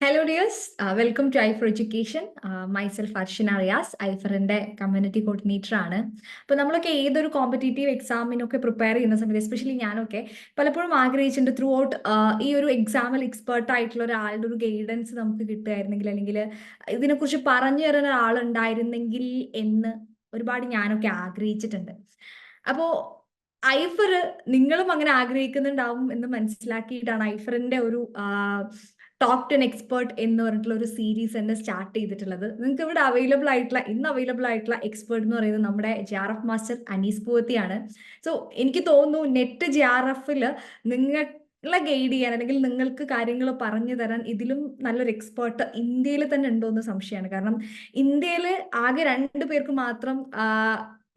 Hello, dears. Welcome to IFR Education. Myself, Arshina Rias, ഐഫറിന്റെ community coordinator ആണ്. അപ്പോൾ നമ്മളൊക്കെ ഏതൊരു കോമ്പറ്റേറ്റീവ് എക്സാമിനൊക്കെ പ്രിപ്പയർ ചെയ്യുന്ന സമയത്ത്, എസ്പെഷ്യലി ഞാനൊക്കെ പലപ്പോഴും ആഗ്രഹിച്ചിട്ടുണ്ട് ത്രൂ ഔട്ട് ഈ ഒരു എക്സാമിൽ എക്സ്പേർട്ട് ആയിട്ടുള്ള ഒരാളുടെ ഒരു ഗൈഡൻസ് നമുക്ക് കിട്ടുമായിരുന്നെങ്കിൽ, അല്ലെങ്കിൽ ഇതിനെക്കുറിച്ച് പറഞ്ഞു തരുന്ന ഒരാളുണ്ടായിരുന്നെങ്കിൽ എന്ന് ഒരുപാട് ഞാനൊക്കെ ആഗ്രഹിച്ചിട്ടുണ്ട്. അപ്പോൾ ഐഫർ നിങ്ങളും അങ്ങനെ ആഗ്രഹിക്കുന്നുണ്ടാവും എന്ന് മനസ്സിലാക്കിയിട്ടാണ് ഐഫറിന്റെ ഒരു ടോക്ക് ടു എൻ എക്സ്പേർട്ട് എന്ന് പറഞ്ഞിട്ടുള്ള ഒരു സീരീസ് തന്നെ സ്റ്റാർട്ട് ചെയ്തിട്ടുള്ളത്. നിങ്ങൾക്ക് ഇവിടെ ഇന്ന് അവൈലബിൾ ആയിട്ടുള്ള എക്സ്പേർട്ട് എന്ന് പറയുന്നത് നമ്മുടെ JRF മാസ്റ്റർ അനീസ് പൂവത്തിയാണ്. സോ എനിക്ക് തോന്നുന്നു നെറ്റ് JRF നിങ്ങളെ ഗൈഡ് ചെയ്യാൻ അല്ലെങ്കിൽ നിങ്ങൾക്ക് കാര്യങ്ങൾ പറഞ്ഞു തരാൻ ഇതിലും നല്ലൊരു എക്സ്പേർട്ട് ഇന്ത്യയിൽ തന്നെ ഉണ്ടോ എന്ന് സംശയമാണ്. കാരണം ഇന്ത്യയിൽ ആകെ 2 പേർക്ക് മാത്രം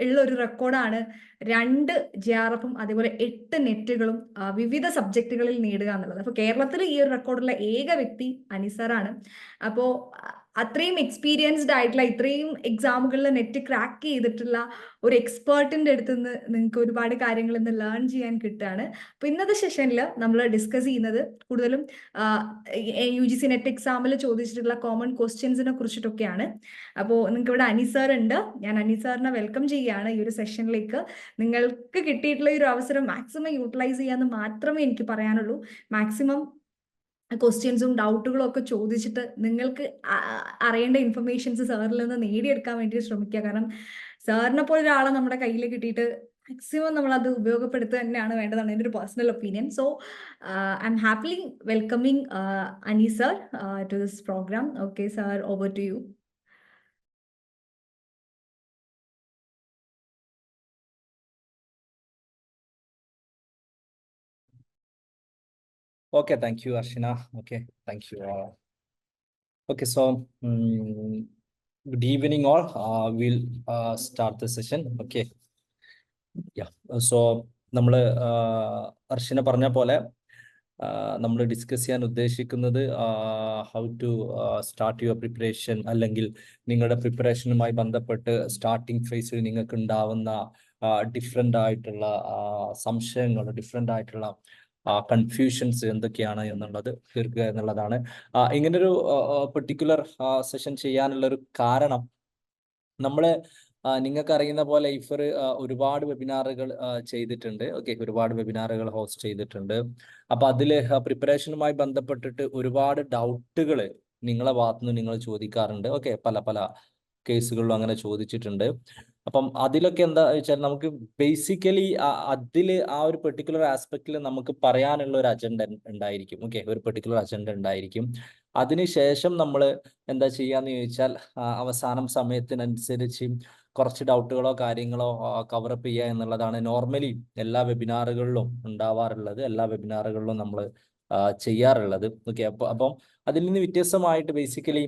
ഉള്ള ഒരു റെക്കോർഡാണ് 2 JRFും അതേപോലെ 8 നെറ്റുകളും വിവിധ സബ്ജക്റ്റുകളിൽ നേടുക എന്നുള്ളത്. അപ്പോൾ കേരളത്തിൽ ഈ ഒരു റെക്കോർഡുള്ള ഏക വ്യക്തി അനിസറാണ്. അപ്പോൾ അത്രയും എക്സ്പീരിയൻസ്ഡ് ആയിട്ടുള്ള, ഇത്രയും എക്സാമുകളിൽ നെറ്റ് ക്രാക്ക് ചെയ്തിട്ടുള്ള ഒരു എക്സ്പേർട്ടിന്റെ അടുത്ത് നിന്ന് നിങ്ങൾക്ക് ഒരുപാട് കാര്യങ്ങൾ ഇന്ന് ലേൺ ചെയ്യാൻ കിട്ടുകയാണ്. അപ്പോൾ ഇന്നത്തെ സെഷനിൽ നമ്മൾ ഡിസ്കസ് ചെയ്യുന്നത് കൂടുതലും UGC നെറ്റ് എക്സാമിൽ ചോദിച്ചിട്ടുള്ള കോമൺ ക്വസ്റ്റ്യൻസിനെ കുറിച്ചിട്ടൊക്കെയാണ്. അപ്പോൾ നിങ്ങൾക്ക് ഇവിടെ അനിസർ ഉണ്ട്. ഞാൻ അനിസറിനെ വെൽക്കം ചെയ്യുകയാണ് ഈ ഒരു സെഷനിലേക്ക്. നിങ്ങൾക്ക് കിട്ടിയിട്ടുള്ള ഈ ഒരു അവസരം മാക്സിമം യൂട്ടിലൈസ് ചെയ്യാന്ന് മാത്രമേ എനിക്ക് പറയാനുള്ളൂ. മാക്സിമം ക്വസ്റ്റ്യൻസും ഡൗട്ടുകളും ഒക്കെ ചോദിച്ചിട്ട് നിങ്ങൾക്ക് അറിയേണ്ട ഇൻഫർമേഷൻസ് സാറിൽ നിന്ന് നേടിയെടുക്കാൻ വേണ്ടി ശ്രമിക്കുക. കാരണം സാറിനെ പോലെ ഒരാളെ നമ്മുടെ കയ്യിൽ കിട്ടിയിട്ട് മാക്സിമം നമ്മൾ അത് ഉപയോഗപ്പെടുത്തുക തന്നെയാണ് വേണ്ടതാണ് എൻ്റെ ഒരു personal opinion. So I'm happily welcoming Ani sir to this programme. Okay sir, over to you. Okay, thank you, Arshina. Okay, thank you. Okay, so good evening all. We'll start the session. Okay. Yeah. So നമ്മൾ അർഷിന പറഞ്ഞ പോലെ നമ്മൾ discuss ചെയ്യാൻ ഉദ്ദേശിക്കുന്നത് how to start your preparation, അല്ലെങ്കിൽ നിങ്ങളുടെ പ്രിപ്പറേഷനുമായി ബന്ധപ്പെട്ട് starting ഫേസിൽ നിങ്ങൾക്ക് ഉണ്ടാവുന്ന ഡിഫറെൻ്റ് ആയിട്ടുള്ള സംശയങ്ങൾ, ഡിഫറെൻ്റ് ആയിട്ടുള്ള കൺഫ്യൂഷൻസ് എന്തൊക്കെയാണ് എന്നുള്ളത് തീർക്കുക എന്നുള്ളതാണ്. ഇങ്ങനൊരു പെർട്ടിക്കുലർ സെഷൻ ചെയ്യാനുള്ളൊരു കാരണം, നമ്മൾ നിങ്ങൾക്ക് അറിയുന്ന പോലെ ഐഫർ ഒരുപാട് വെബിനാറുകൾ ചെയ്തിട്ടുണ്ട്. ഓക്കെ, ഒരുപാട് വെബിനാറുകൾ ഹോസ്റ്റ് ചെയ്തിട്ടുണ്ട്. അപ്പൊ അതിൽ പ്രിപ്പറേഷനുമായി ബന്ധപ്പെട്ടിട്ട് ഒരുപാട് ഡൗട്ടുകൾ നിങ്ങളെ ഭാഗത്തുനിന്ന് നിങ്ങൾ ചോദിക്കാറുണ്ട്. ഓക്കെ, പല പല കേസുകളിലും അങ്ങനെ ചോദിച്ചിട്ടുണ്ട്. അപ്പം അതിലൊക്കെ എന്താ വെച്ചാൽ നമുക്ക് ബേസിക്കലി അതിൽ ഒരു പെർട്ടിക്കുലർ ആസ്പെക്റ്റിൽ നമുക്ക് പറയാനുള്ള ഒരു അജണ്ട ഉണ്ടായിരിക്കും. ഓക്കെ, ഒരു പെർട്ടിക്കുലർ അജണ്ട ഉണ്ടായിരിക്കും. അതിനുശേഷം നമ്മൾ എന്താ ചെയ്യാന്ന് ചോദിച്ചാൽ അവസാനം സമയത്തിനനുസരിച്ച് കുറച്ച് ഡൗട്ടുകളോ കാര്യങ്ങളോ കവറപ്പ് ചെയ്യുക എന്നുള്ളതാണ് നോർമലി എല്ലാ വെബിനാറുകളിലും ഉണ്ടാവാറുള്ളത്, എല്ലാ വെബിനാറുകളിലും നമ്മൾ ചെയ്യാറുള്ളത്. ഓക്കെ, അപ്പം അതിൽ നിന്ന് വ്യത്യസ്തമായിട്ട് ബേസിക്കലി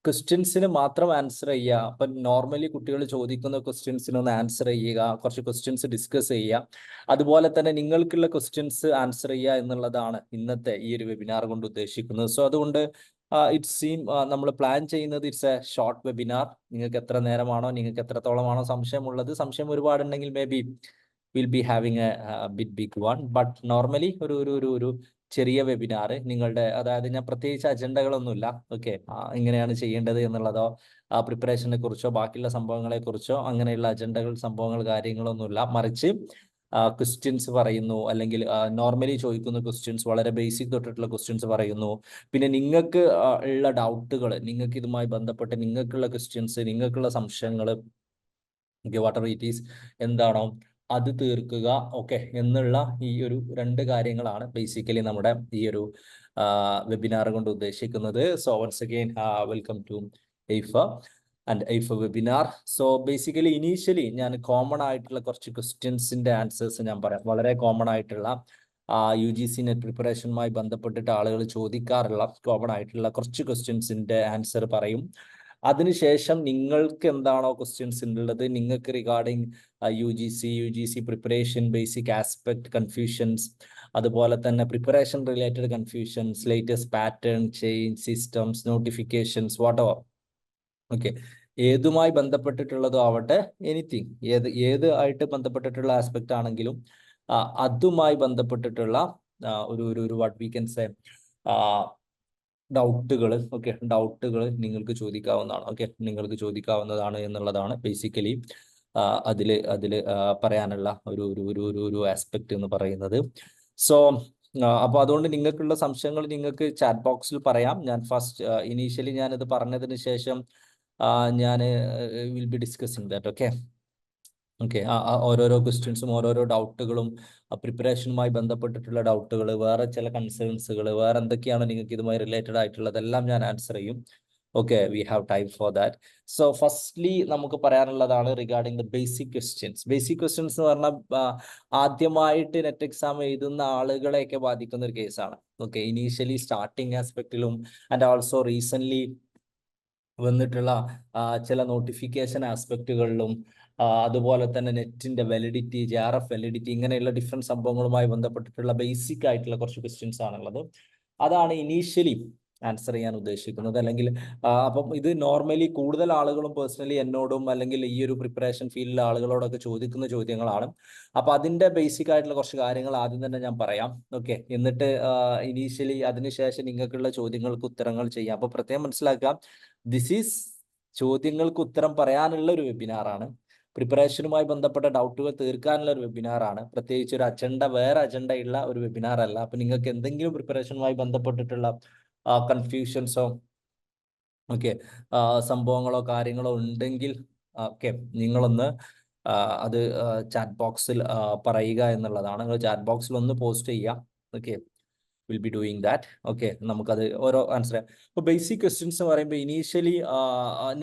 ക്വസ്റ്റ്യൻസിന് മാത്രം ആൻസർ ചെയ്യുക. അപ്പം നോർമലി കുട്ടികൾ ചോദിക്കുന്ന ക്വസ്റ്റ്യൻസിനൊന്ന് ആൻസർ ചെയ്യുക, കുറച്ച് ക്വസ്റ്റ്യൻസ് ഡിസ്കസ് ചെയ്യുക, അതുപോലെ തന്നെ നിങ്ങൾക്കുള്ള ക്വസ്റ്റ്യൻസ് ആൻസർ ചെയ്യുക എന്നുള്ളതാണ് ഇന്നത്തെ ഈ ഒരു വെബിനാർ കൊണ്ട് ഉദ്ദേശിക്കുന്നത്. സോ അതുകൊണ്ട് നമ്മൾ പ്ലാൻ ചെയ്യുന്നത് ഇറ്റ്സ് എ ഷോർട്ട് വെബിനാർ. നിങ്ങൾക്ക് എത്ര നേരമാണോ, നിങ്ങൾക്ക് എത്രത്തോളമാണോ സംശയമുള്ളത്, സംശയം ഒരുപാടുണ്ടെങ്കിൽ maybe will be having a big one. But normally ഒരു ചെറിയ വെബിനാർ നിങ്ങളുടെ, അതായത് ഞാൻ പ്രത്യേകിച്ച് അജണ്ടകളൊന്നുമില്ല. ഓക്കെ, ഇങ്ങനെയാണ് ചെയ്യേണ്ടത് എന്നുള്ളതോ പ്രിപ്പറേഷനെ കുറിച്ചോ ബാക്കിയുള്ള സംഭവങ്ങളെ കുറിച്ചോ അങ്ങനെയുള്ള അജണ്ടകൾ, സംഭവങ്ങൾ, കാര്യങ്ങളൊന്നുമില്ല. മറിച്ച് ക്വസ്റ്റ്യൻസ് പറയുന്നു, അല്ലെങ്കിൽ നോർമലി ചോദിക്കുന്ന ക്വസ്റ്റ്യൻസ്, വളരെ ബേസിക് തൊട്ടിട്ടുള്ള ക്വസ്റ്റ്യൻസ് പറയുന്നു. പിന്നെ നിങ്ങൾക്ക് ഉള്ള ഡൗട്ടുകൾ, നിങ്ങൾക്ക് ഇതുമായി ബന്ധപ്പെട്ട് നിങ്ങൾക്കുള്ള ക്വസ്റ്റ്യൻസ്, നിങ്ങൾക്കുള്ള സംശയങ്ങൾ, വാട്ട് എവർ ഇറ്റ് ഈസ്, എന്താണോ അത് തീർക്കുക. ഓക്കെ, എന്നുള്ള ഈ ഒരു 2 കാര്യങ്ങളാണ് ബേസിക്കലി നമ്മുടെ ഈ ഒരു വെബിനാർ കൊണ്ട് ഉദ്ദേശിക്കുന്നത്. So once again welcome to IFER and IFER webinar. So basically initially ഞാൻ കോമൺ ആയിട്ടുള്ള കുറച്ച് ക്വസ്റ്റ്യൻസിന്റെ ആൻസേഴ്സ് ഞാൻ പറയാം. വളരെ കോമൺ ആയിട്ടുള്ള UGC നെറ്റ് പ്രിപ്പറേഷനുമായി ബന്ധപ്പെട്ടിട്ട് ആളുകൾ ചോദിക്കാറുള്ള കോമൺ ആയിട്ടുള്ള കുറച്ച് ക്വസ്റ്റ്യൻസിന്റെ ആൻസർ പറയും. അതിനുശേഷം നിങ്ങൾക്ക് എന്താണോ ക്വസ്റ്റ്യൻസ് ഉള്ളത്, നിങ്ങൾക്ക് regarding UGC preparation basic aspect confusions, അതുപോലെ തന്നെ preparation related confusions, latest pattern, change, systems, notifications, whatever. Okay, ഏതുമായി ബന്ധപ്പെട്ടിട്ടുള്ളതോ ആവട്ടെ, എനിത്തിങ്, ഏത് ആയിട്ട് ബന്ധപ്പെട്ടിട്ടുള്ള ആസ്പെക്ട് ആണെങ്കിലും അതുമായി ബന്ധപ്പെട്ടിട്ടുള്ള ഒരു വാട്ട് വി കൻ സേ ഡൗട്ടുകൾ നിങ്ങൾക്ക് ചോദിക്കാവുന്നതാണ്. നിങ്ങൾക്ക് ചോദിക്കാവുന്നതാണ് എന്നുള്ളതാണ് ബേസിക്കലി അതില് പറയാനുള്ള ഒരു ആസ്പെക്ട് എന്ന് പറയുന്നത്. സോ അപ്പോൾ അതുകൊണ്ട് നിങ്ങൾക്കുള്ള സംശയങ്ങൾ നിങ്ങൾക്ക് ചാറ്റ് ബോക്സിൽ പറയാം. ഞാൻ ഇനീഷ്യലി ഞാനിത് പറഞ്ഞതിന് ശേഷം ഞാൻ വിൽ ബി ഡിസ്കസിങ് ദാറ്റ്. ഓരോരോ ക്വസ്റ്റ്യൻസും ഓരോരോ ഡൗട്ടുകളും പ്രിപ്പറേഷനുമായി ബന്ധപ്പെട്ടിട്ടുള്ള ഡൗട്ടുകൾ, വേറെ ചില കൺസേൺസുകൾ, വേറെ എന്തൊക്കെയാണ് നിങ്ങൾക്ക് ഇതുമായി റിലേറ്റഡ് ആയിട്ടുള്ളതെല്ലാം ഞാൻ ആൻസർ ചെയ്യും. We have time for that. So firstly നമുക്ക് പറയാനുള്ളതാണ് regarding the basic questions. Basic questions എന്ന് പറഞ്ഞാൽ ആദ്യമായിട്ട് നെറ്റ് എക്സാം എഴുതുന്ന ആളുകളെയൊക്കെ ബാധിക്കുന്ന ഒരു കേസാണ്. ഇനീഷ്യലി സ്റ്റാർട്ടിങ് ആസ്പെക്റ്റിലും ആൻഡ് ഓൾസോ റീസെന്റ് വന്നിട്ടുള്ള ചില നോട്ടിഫിക്കേഷൻ ആസ്പെക്റ്റുകളിലും അതുപോലെ തന്നെ നെറ്റിന്റെ വാലിഡിറ്റി, JRF വാലിഡിറ്റി, ഇങ്ങനെയുള്ള ഡിഫറെന്റ് സംഭവങ്ങളുമായി ബന്ധപ്പെട്ടിട്ടുള്ള ബേസിക് ആയിട്ടുള്ള കുറച്ച് ക്വസ്റ്റ്യൻസ് ആണുള്ളത്. അതാണ് ഇനീഷ്യലി ആൻസർ ചെയ്യാൻ ഉദ്ദേശിക്കുന്നത്. അല്ലെങ്കിൽ അപ്പം ഇത് നോർമലി കൂടുതൽ ആളുകളും പേഴ്സണലി എന്നോടും അല്ലെങ്കിൽ ഈ ഒരു പ്രിപ്പറേഷൻ ഫീൽഡിലെ ആളുകളോടൊക്കെ ചോദിക്കുന്ന ചോദ്യങ്ങളാണ്. അപ്പൊ അതിന്റെ ബേസിക് ആയിട്ടുള്ള കുറച്ച് കാര്യങ്ങൾ ആദ്യം തന്നെ ഞാൻ പറയാം. എന്നിട്ട് ഇനീഷ്യലി അതിനുശേഷം നിങ്ങൾക്കുള്ള ചോദ്യങ്ങൾക്ക് ഉത്തരങ്ങൾ ചെയ്യാം. അപ്പൊ പ്രത്യേകം മനസ്സിലാക്കാം, ദിസ് ഈസ് ചോദ്യങ്ങൾക്ക് ഉത്തരം പറയാനുള്ള ഒരു വെബിനാറാണ്. പ്രിപ്പറേഷനുമായി ബന്ധപ്പെട്ട ഡൗട്ടുകൾ തീർക്കാനുള്ള ഒരു വെബിനാറാണ്. പ്രത്യേകിച്ച് ഒരു വേറെ അജണ്ട ഉള്ള ഒരു വെബിനാർ അല്ല. അപ്പൊ നിങ്ങൾക്ക് എന്തെങ്കിലും പ്രിപ്പറേഷനുമായി ബന്ധപ്പെട്ടിട്ടുള്ള കൺഫ്യൂഷൻസോ സംഭവങ്ങളോ കാര്യങ്ങളോ ഉണ്ടെങ്കിൽ നിങ്ങളൊന്ന് അത് ചാറ്റ് ബോക്സിൽ പറയുക എന്നുള്ളതാണ്. നിങ്ങൾ ചാറ്റ് ബോക്സിൽ ഒന്ന് പോസ്റ്റ് ചെയ്യുക. Will be doing that. നമുക്കത് ഓരോ ആൻസർ. ഇപ്പോൾ ബേസിക് ക്വസ്റ്റ്യൻസ് എന്ന് പറയുമ്പോൾ ഇനീഷ്യലി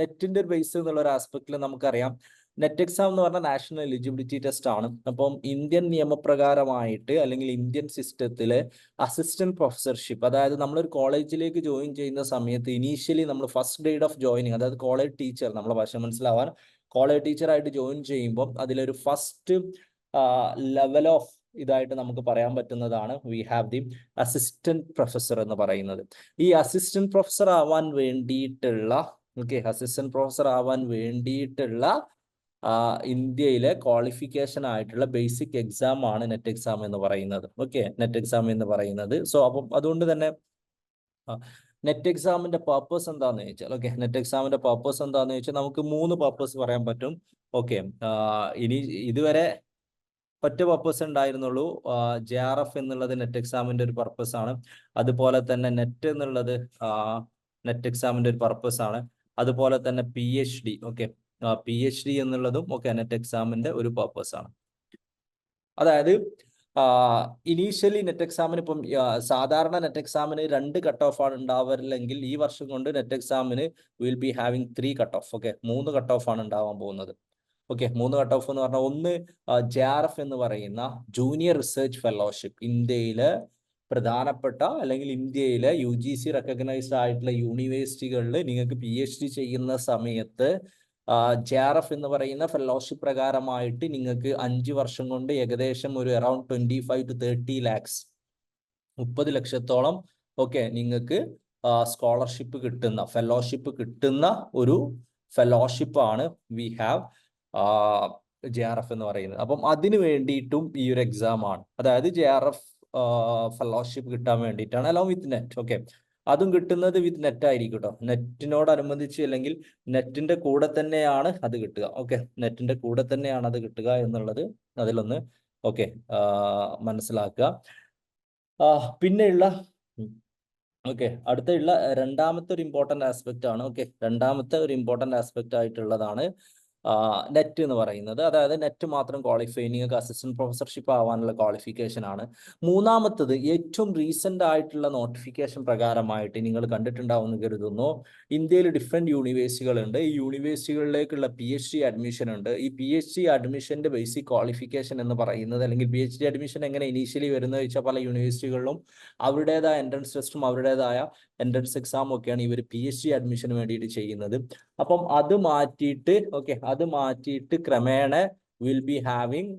നെറ്റിന്റെ ഒരു ബേസ് എന്നുള്ള ഒരു ആസ്പെക്റ്റിൽ നമുക്കറിയാം, നെറ്റ് എക്സാം എന്ന് പറഞ്ഞാൽ നാഷണൽ എലിജിബിലിറ്റി ടെസ്റ്റ് ആണ്. അപ്പം ഇന്ത്യൻ നിയമപ്രകാരമായിട്ട് അല്ലെങ്കിൽ ഇന്ത്യൻ സിസ്റ്റത്തിലെ അസിസ്റ്റന്റ് പ്രൊഫസർഷിപ്പ്, അതായത് നമ്മളൊരു കോളേജിലേക്ക് ജോയിൻ ചെയ്യുന്ന സമയത്ത് ഇനീഷ്യലി നമ്മൾ ഫസ്റ്റ് ഡേറ്റ് ഓഫ് ജോയിനിങ്, അതായത് കോളേജ് ടീച്ചർ, നമ്മളെ ഭാഷ മനസ്സിലാവാൻ കോളേജ് ടീച്ചറായിട്ട് ജോയിൻ ചെയ്യുമ്പോൾ അതിലൊരു ഫസ്റ്റ് ലെവൽ ഓഫ് ഇതായിട്ട് നമുക്ക് പറയാൻ പറ്റുന്നതാണ് we have the assistant professor എന്ന് പറയുന്നത്. ഈ അസിസ്റ്റന്റ് പ്രൊഫസർ ആവാൻ വേണ്ടിയിട്ടുള്ള ഇന്ത്യയിലെ ക്വാളിഫിക്കേഷൻ ആയിട്ടുള്ള ബേസിക് എക്സാം ആണ് നെറ്റ് എക്സാം എന്ന് പറയുന്നത്. സോ അപ്പം അതുകൊണ്ട് തന്നെ നെറ്റ് എക്സാമിന്റെ പർപ്പസ് എന്താന്ന് ചോദിച്ചാൽ നമുക്ക് 3 പർപ്പസ് പറയാൻ പറ്റും. ഇനി ഇതുവരെ ഒറ്റ പർപ്പസ് ഉണ്ടായിരുന്നുള്ളൂ. JRF എന്നുള്ളത് നെറ്റ് എക്സാമിന്റെ ഒരു പർപ്പസ് ആണ്. അതുപോലെ തന്നെ നെറ്റ് എന്നുള്ളത് നെറ്റ് എക്സാമിന്റെ ഒരു പർപ്പസ് ആണ്. അതുപോലെ തന്നെ PhD എന്നുള്ളതും നെറ്റ് എക്സാമിന്റെ ഒരു പർപ്പസ് ആണ്. അതായത് ഇനീഷ്യലി നെറ്റ് എക്സാമിന് ഇപ്പം സാധാരണ നെറ്റ് എക്സാമിന് 2 കട്ട് ഓഫ് ആണ് ഉണ്ടാവില്ലെങ്കിൽ ഈ വർഷം കൊണ്ട് നെറ്റ് എക്സാമിന് will be having 3 cut off. 3 cut off ആണ് ഉണ്ടാവാൻ പോകുന്നത്. 3 കട്ട് ഓഫ് എന്ന് പറഞ്ഞാൽ ഒന്ന് JRF എന്ന് പറയുന്ന ജൂനിയർ റിസർച്ച് ഫെലോഷിപ്പ്, ഇന്ത്യയിലെ പ്രധാനപ്പെട്ട അല്ലെങ്കിൽ ഇന്ത്യയിലെ UGC റെക്കഗ്നൈസ്ഡ് ആയിട്ടുള്ള യൂണിവേഴ്സിറ്റികളിൽ നിങ്ങൾക്ക് PhD ചെയ്യുന്ന സമയത്ത് JRF എന്ന് പറയുന്ന ഫെലോഷിപ്പ് പ്രകാരമായിട്ട് നിങ്ങൾക്ക് 5 വർഷം കൊണ്ട് ഏകദേശം ഒരു അറൌണ്ട് 25 to 30 lakhs 30 ലക്ഷത്തോളം നിങ്ങൾക്ക് സ്കോളർഷിപ്പ് കിട്ടുന്ന ഫെലോഷിപ്പ് കിട്ടുന്ന ഒരു ഫെലോഷിപ്പ് ആണ് വി ഹാവ് JRF എന്ന് പറയുന്നത്. അപ്പം അതിന് വേണ്ടിയിട്ടും ഈ ഒരു എക്സാം ആണ്. അതായത് JRF ഫെലോഷിപ്പ് കിട്ടാൻ വേണ്ടിയിട്ടാണ്, അലോങ് വിത്ത് നെറ്റ്. അതും കിട്ടുന്നത് വിത്ത് നെറ്റ് ആയിരിക്കും കേട്ടോ. നെറ്റിനോടനുബന്ധിച്ച് അല്ലെങ്കിൽ നെറ്റിന്റെ കൂടെ തന്നെയാണ് അത് കിട്ടുക. നെറ്റിന്റെ കൂടെ തന്നെയാണ് അത് കിട്ടുക എന്നുള്ളത് അതിലൊന്ന് മനസ്സിലാക്കുക. പിന്നെയുള്ള അടുത്തുള്ള രണ്ടാമത്തെ ഒരു ഇമ്പോർട്ടന്റ് ആസ്പെക്ട് ആണ്. രണ്ടാമത്തെ ഒരു ഇമ്പോർട്ടന്റ് ആസ്പെക്ട് ആയിട്ടുള്ളതാണ് നെറ്റ് എന്ന് പറയുന്നത്. അതായത് നെറ്റ് മാത്രം ക്വാളിഫൈ, നിങ്ങൾക്ക് അസിസ്റ്റന്റ് പ്രൊഫസർഷിപ്പ് ആവാനുള്ള ക്വാളിഫിക്കേഷൻ ആണ്. മൂന്നാമത്തത് ഏറ്റവും റീസെന്റ് ആയിട്ടുള്ള നോട്ടിഫിക്കേഷൻ പ്രകാരമായിട്ട് നിങ്ങൾ കണ്ടിട്ടുണ്ടാവുമെന്ന് കരുതുന്നു, ഇന്ത്യയിൽ ഡിഫറെന്റ് യൂണിവേഴ്സിറ്റികളുണ്ട്. ഈ യൂണിവേഴ്സിറ്റികളിലേക്കുള്ള PhD അഡ്മിഷൻ ഉണ്ട്. ഈ PhD അഡ്മിഷന്റെ ബേസിക് ക്വാളിഫിക്കേഷൻ എന്ന് പറയുന്നത്, അല്ലെങ്കിൽ PhD അഡ്മിഷൻ എങ്ങനെ ഇനീഷ്യലി വരുന്നത് വെച്ചാൽ പല യൂണിവേഴ്സിറ്റികളിലും അവരുടേതായ എൻട്രൻസ് ടെസ്റ്റും അവരുടേതായ എൻട്രൻസ് എക്സാമും ഒക്കെയാണ് ഇവർ PhD അഡ്മിഷന് വേണ്ടിയിട്ട് ചെയ്യുന്നത്. അപ്പം അത് മാറ്റിയിട്ട് ക്രമേണ will be having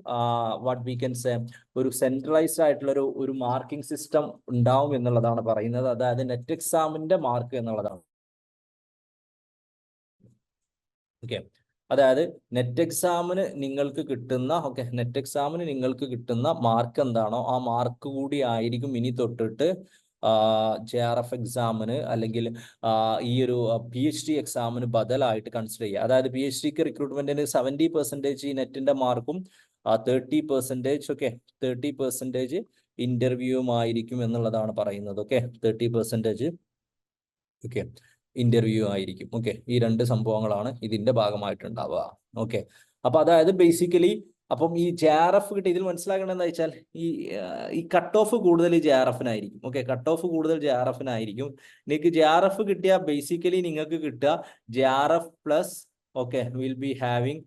what we can say ഒരു സെൻട്രലൈസ്ഡ് ആയിട്ടുള്ള ഒരു മാർക്കിംഗ് സിസ്റ്റം ഉണ്ടാവും എന്നുള്ളതാണ് പറയുന്നത്. അതായത് നെറ്റ് എക്സാമിന്റെ മാർക്ക് എന്നുള്ളതാണ്. അതായത് നെറ്റ് എക്സാമിന് നിങ്ങൾക്ക് കിട്ടുന്ന മാർക്ക് എന്താണോ ആ മാർക്ക് കൂടി ആയിരിക്കും ഇനി തൊട്ടിട്ട് JRF എക്സാമിന് അല്ലെങ്കിൽ ഈ ഒരു PhD എക്സാമിന് ബദലായിട്ട് കൺസിഡർ ചെയ്യുക. അതായത് PhDക്ക് റിക്രൂട്ട്മെന്റിന് 70% നെറ്റിന്റെ മാർക്കും 30% ഓക്കെ 30% ഇന്റർവ്യൂവും ആയിരിക്കും എന്നുള്ളതാണ് പറയുന്നത്. ഓക്കെ 30% ഓക്കെ ഇന്റർവ്യൂ ആയിരിക്കും. ഓക്കെ ഈ രണ്ട് സംഭവങ്ങളാണ് ഇതിന്റെ ഭാഗമായിട്ടുണ്ടാവുക. ഓക്കെ അപ്പൊ അതായത് ബേസിക്കലി അപ്പം ഈ JRF കിട്ടി ഇതിൽ മനസ്സിലാക്കേണ്ടത് എന്താ വെച്ചാൽ ഈ കട്ട് ഓഫ് കൂടുതൽ JRFനായിരിക്കും. ഓക്കെ കട്ട് ഓഫ് കൂടുതൽ JRFനായിരിക്കും. നിങ്ങൾക്ക് JRF കിട്ടിയ ബേസിക്കലി നിങ്ങൾക്ക് കിട്ടുക JRF plus okay will be having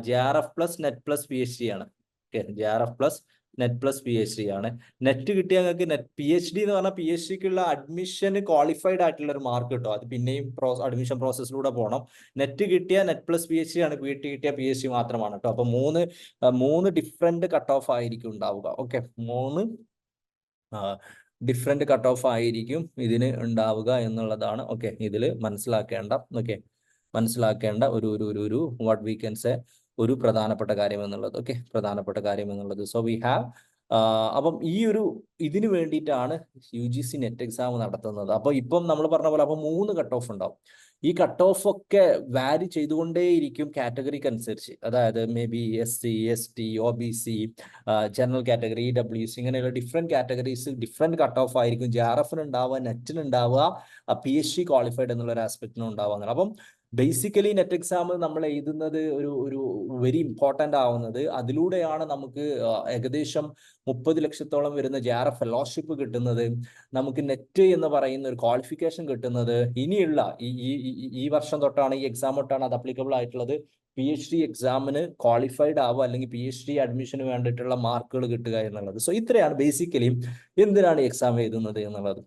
JRF plus net plus PhD ആണ്. Okay JRF plus net plus PhD ആണ്. നെറ്റ് കിട്ടിയ നിങ്ങൾക്ക് നെറ്റ് PhD എന്ന് പറഞ്ഞാൽ PhDക്കുള്ള അഡ്മിഷന് ക്വാളിഫൈഡ് ആയിട്ടുള്ള ഒരു മാർക്ക് കിട്ടും. അത് പിന്നെയും അഡ്മിഷൻ പ്രോസസ്സിലൂടെ പോകണം. നെറ്റ് കിട്ടിയ നെറ്റ് പ്ലസ് PhD ആണ്. കിട്ടിയ PhD മാത്രമാണ് കേട്ടോ. അപ്പൊ മൂന്ന് ഡിഫറെന്റ് കട്ട് ഓഫ് ആയിരിക്കും ഉണ്ടാവുക. ഓക്കെ 3 ഡിഫറെന്റ് കട്ട് ഓഫ് ആയിരിക്കും ഇതിന് ഉണ്ടാവുക എന്നുള്ളതാണ് ഓക്കെ ഇതിൽ മനസ്സിലാക്കേണ്ട ഒരു വാട്ട് വി ക്യാൻ സേ ഒരു പ്രധാനപ്പെട്ട കാര്യം എന്നുള്ളത്. ഓക്കെ പ്രധാനപ്പെട്ട കാര്യം എന്നുള്ളത്. സോ വി ഹാവ് അപ്പം ഇതിന് വേണ്ടിയിട്ടാണ് UGC നെറ്റ് എക്സാം നടത്തുന്നത്. അപ്പൊ ഇപ്പം നമ്മൾ പറഞ്ഞ പോലെ അപ്പൊ 3 കട്ട് ഓഫ് ഉണ്ടാവും. ഈ കട്ട് ഓഫ് ഒക്കെ വാരി ചെയ്തുകൊണ്ടേയിരിക്കും കാറ്റഗറിക്ക് അനുസരിച്ച്. അതായത് may be SC ST OBC general category EWC ഇങ്ങനെയുള്ള different categories different cut off ആയിരിക്കും JRFന് ഉണ്ടാവുക, നെറ്റിന് ഉണ്ടാവുക, PhD ക്വാളിഫൈഡ് എന്നുള്ള ഒരു ആസ്പെക്റ്റിനും ഉണ്ടാവുക. അപ്പം ബേസിക്കലി നെറ്റ് എക്സാം നമ്മൾ എഴുതുന്നത് ഒരു വെരി ഇമ്പോർട്ടൻ്റ് ആവുന്നത് അതിലൂടെയാണ്. നമുക്ക് ഏകദേശം 30 ലക്ഷത്തോളം വരുന്ന JRF ഫെലോഷിപ്പ് കിട്ടുന്നത്, നമുക്ക് നെറ്റ് എന്ന് പറയുന്ന ഒരു ക്വാളിഫിക്കേഷൻ കിട്ടുന്നത്. ഇനിയുള്ള ഈ വർഷം തൊട്ടാണ് ഈ എക്സാം തൊട്ടാണ് അത് അപ്ലിക്കബിൾ ആയിട്ടുള്ളത്. PhD എക്സാമിന് ക്വാളിഫൈഡ് ആവുക അല്ലെങ്കിൽ PhD അഡ്മിഷന് വേണ്ടിയിട്ടുള്ള മാർക്കുകൾ കിട്ടുക എന്നുള്ളത്. സോ ഇത്രയാണ് ബേസിക്കലി എന്തിനാണ് എക്സാം എഴുതുന്നത് എന്നുള്ളത്.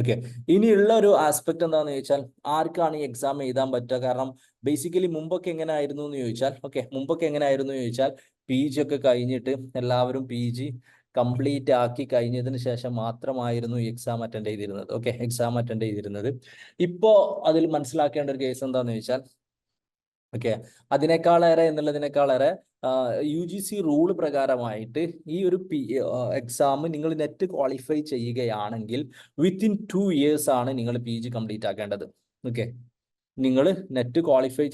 ഓക്കെ ഇനിയുള്ള ഒരു ആസ്പെക്ട് എന്താണെന്ന് ചോദിച്ചാൽ ആർക്കാണ് ഈ എക്സാം എഴുതാൻ പറ്റുക? കാരണം ബേസിക്കലി മുമ്പൊക്കെ എങ്ങനെ ആയിരുന്നു എന്ന് ചോദിച്ചാൽ PG ഒക്കെ കഴിഞ്ഞിട്ട് എല്ലാവരും PG കംപ്ലീറ്റ് ആക്കി കഴിഞ്ഞതിന് ശേഷം മാത്രമായിരുന്നു ഈ എക്സാം അറ്റൻഡ് ചെയ്തിരുന്നത്. ഓക്കെ എക്സാം അറ്റൻഡ് ചെയ്തിരുന്നത്. ഇപ്പോ അതിൽ മനസ്സിലാക്കേണ്ട ഒരു കേസ് എന്താണെന്ന് ചോദിച്ചാൽ ഓക്കെ എന്നുള്ളതിനേക്കാളേറെ UGC റൂൾ പ്രകാരമായിട്ട് ഈ ഒരു എക്സാം നിങ്ങൾ നെറ്റ് ക്വാളിഫൈ ചെയ്യുകയാണെങ്കിൽ വിത്തിൻ 2 years ആണ് നിങ്ങൾ PG കംപ്ലീറ്റ് ആക്കേണ്ടത്. ഓക്കെ നിങ്ങൾ നെറ്റ് ക്വാളിഫൈ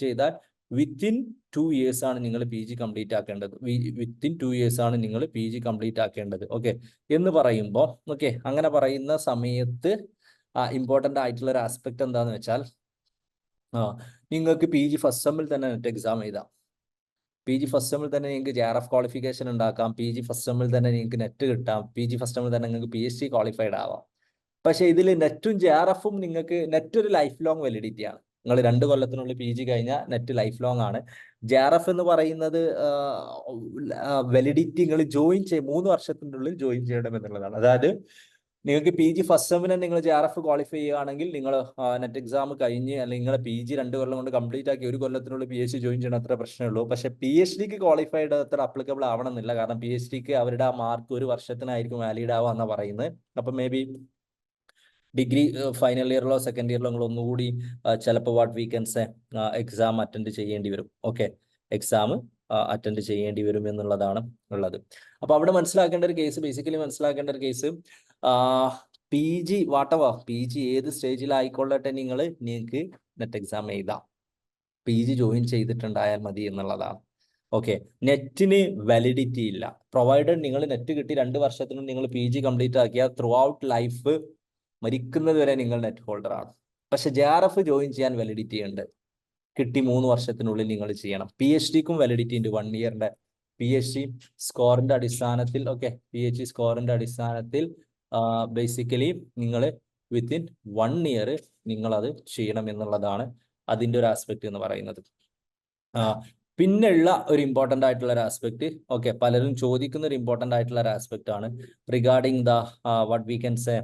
ചെയ്താൽ വിത്തിൻ 2 years ആണ് നിങ്ങൾ PG കംപ്ലീറ്റ് ആക്കേണ്ടത്. വിത്തിൻ 2 years ആണ് നിങ്ങൾ PG കംപ്ലീറ്റ് ആക്കേണ്ടത്. ഓക്കെ എന്ന് പറയുമ്പോൾ ഓക്കെ അങ്ങനെ പറയുന്ന സമയത്ത് ഇമ്പോർട്ടൻ്റ് ആയിട്ടുള്ള ഒരു ആസ്പെക്ട് എന്താണെന്ന് വെച്ചാൽ നിങ്ങൾക്ക് PG ഫസ്റ്റ് സെമ്മിൽ തന്നെ നെറ്റ് എക്സാം എഴുതാം. PG ഫസ്റ്റ് സെമ്മിൽ തന്നെ നിങ്ങൾക്ക് JRF ക്വാളിഫിക്കേഷൻ ഉണ്ടാക്കാം. PG ഫസ്റ്റ് സെമ്മിൽ തന്നെ നിങ്ങൾക്ക് നെറ്റ് കിട്ടാം. PG ഫസ്റ്റ് സെമ്മിൽ തന്നെ നിങ്ങൾക്ക് PhD ക്വാളിഫൈഡ് ആവാം. പക്ഷേ ഇതിൽ നെറ്റും JRFും നിങ്ങൾക്ക് നെറ്റ് ഒരു ലൈഫ് ലോങ് വാലിഡിറ്റി ആണ്. നിങ്ങൾ 2 കൊല്ലത്തിനുള്ളിൽ PG കഴിഞ്ഞാൽ നെറ്റ് ലൈഫ് ലോങ് ആണ്. JRF എന്ന് പറയുന്നത് വാലിഡിറ്റി നിങ്ങൾ 3 വർഷത്തിൻ്റെ ഉള്ളിൽ ജോയിൻ ചെയ്യണം എന്നുള്ളതാണ്. അതായത് നിങ്ങൾക്ക് PG ഫസ്റ്റ് സെമ്മിന് നിങ്ങൾ JRF ക്വാളിഫൈ ചെയ്യുകയാണെങ്കിൽ നിങ്ങൾ നെറ്റ് എക്സാം കഴിഞ്ഞ് അല്ലെങ്കിൽ നിങ്ങളെ PG 2 കൊല്ലം കൊണ്ട് കംപ്ലീറ്റ് ആക്കി 1 കൊല്ലത്തിനുള്ളിൽ PhD ജോയിൻ ചെയ്യണം അത്ര പ്രശ്നമേ ഉള്ളൂ. പക്ഷേ PhDക്ക് ക്വാളിഫൈഡ് അത്ര അപ്ലിക്കബിൾ ആവണമെന്നില്ല. കാരണം PhDക്ക് അവരുടെ ആ മാർക്ക് 1 വർഷത്തിനായിരിക്കും വാലിഡ് ആവുക എന്നാണ് പറയുന്നത്. അപ്പം മേ ബി ഡിഗ്രി ഫൈനൽ ഇയറിലോ സെക്കൻഡ് ഇയറിലോ നിങ്ങൾ ഒന്നുകൂടി ചിലപ്പോൾ വാട്ട് വീക്കൻസ് എക്സാം അറ്റൻഡ് ചെയ്യേണ്ടി വരും. ഓക്കെ എക്സാം അറ്റൻഡ് ചെയ്യേണ്ടി വരും എന്നുള്ളതാണ് ഉള്ളത്. അപ്പോൾ അവിടെ മനസ്സിലാക്കേണ്ട ഒരു കേസ് PG PG ഏത് സ്റ്റേജിലായിക്കൊള്ളട്ടെ നിങ്ങൾക്ക് നെറ്റ് എക്സാം എഴുതാം. PG ജോയിൻ ചെയ്തിട്ടുണ്ടായാൽ മതി എന്നുള്ളതാണ്. ഓക്കെ നെറ്റിന് വാലിഡിറ്റി ഇല്ല. പ്രൊവൈഡഡ് നിങ്ങൾ നെറ്റ് കിട്ടി 2 വർഷത്തിനും നിങ്ങൾ PG കംപ്ലീറ്റ് ആക്കിയാൽ ത്രൂ ഔട്ട് ലൈഫ് മരിക്കുന്നത് വരെ നിങ്ങൾ നെറ്റ് ഹോൾഡർ ആണ്. പക്ഷെ JRF ജോയിൻ ചെയ്യാൻ വാലിഡിറ്റി ഉണ്ട്. കിട്ടി 3 വർഷത്തിനുള്ളിൽ നിങ്ങൾ ചെയ്യണം. PhDക്കും വാലിഡിറ്റി ഉണ്ട് 1 ഇയറിന്റെ. PhD സ്കോറിന്റെ അടിസ്ഥാനത്തിൽ PhD സ്കോറിന്റെ അടിസ്ഥാനത്തിൽ ബേസിക്കലി നിങ്ങൾ വിത്തിൻ 1 ഇയർ നിങ്ങൾ അത് ചെയ്യണം എന്നുള്ളതാണ് അതിൻ്റെ ഒരു ആസ്പെക്ട് എന്ന് പറയുന്നത്. പിന്നെയുള്ള ഒരു ഇമ്പോർട്ടൻ്റ് ആയിട്ടുള്ള ഒരു ആസ്പെക്ട് പലരും ചോദിക്കുന്ന ഒരു ഇമ്പോർട്ടൻ്റ് ആയിട്ടുള്ള ഒരു ആസ്പെക്ട് ആണ് regarding the what we can say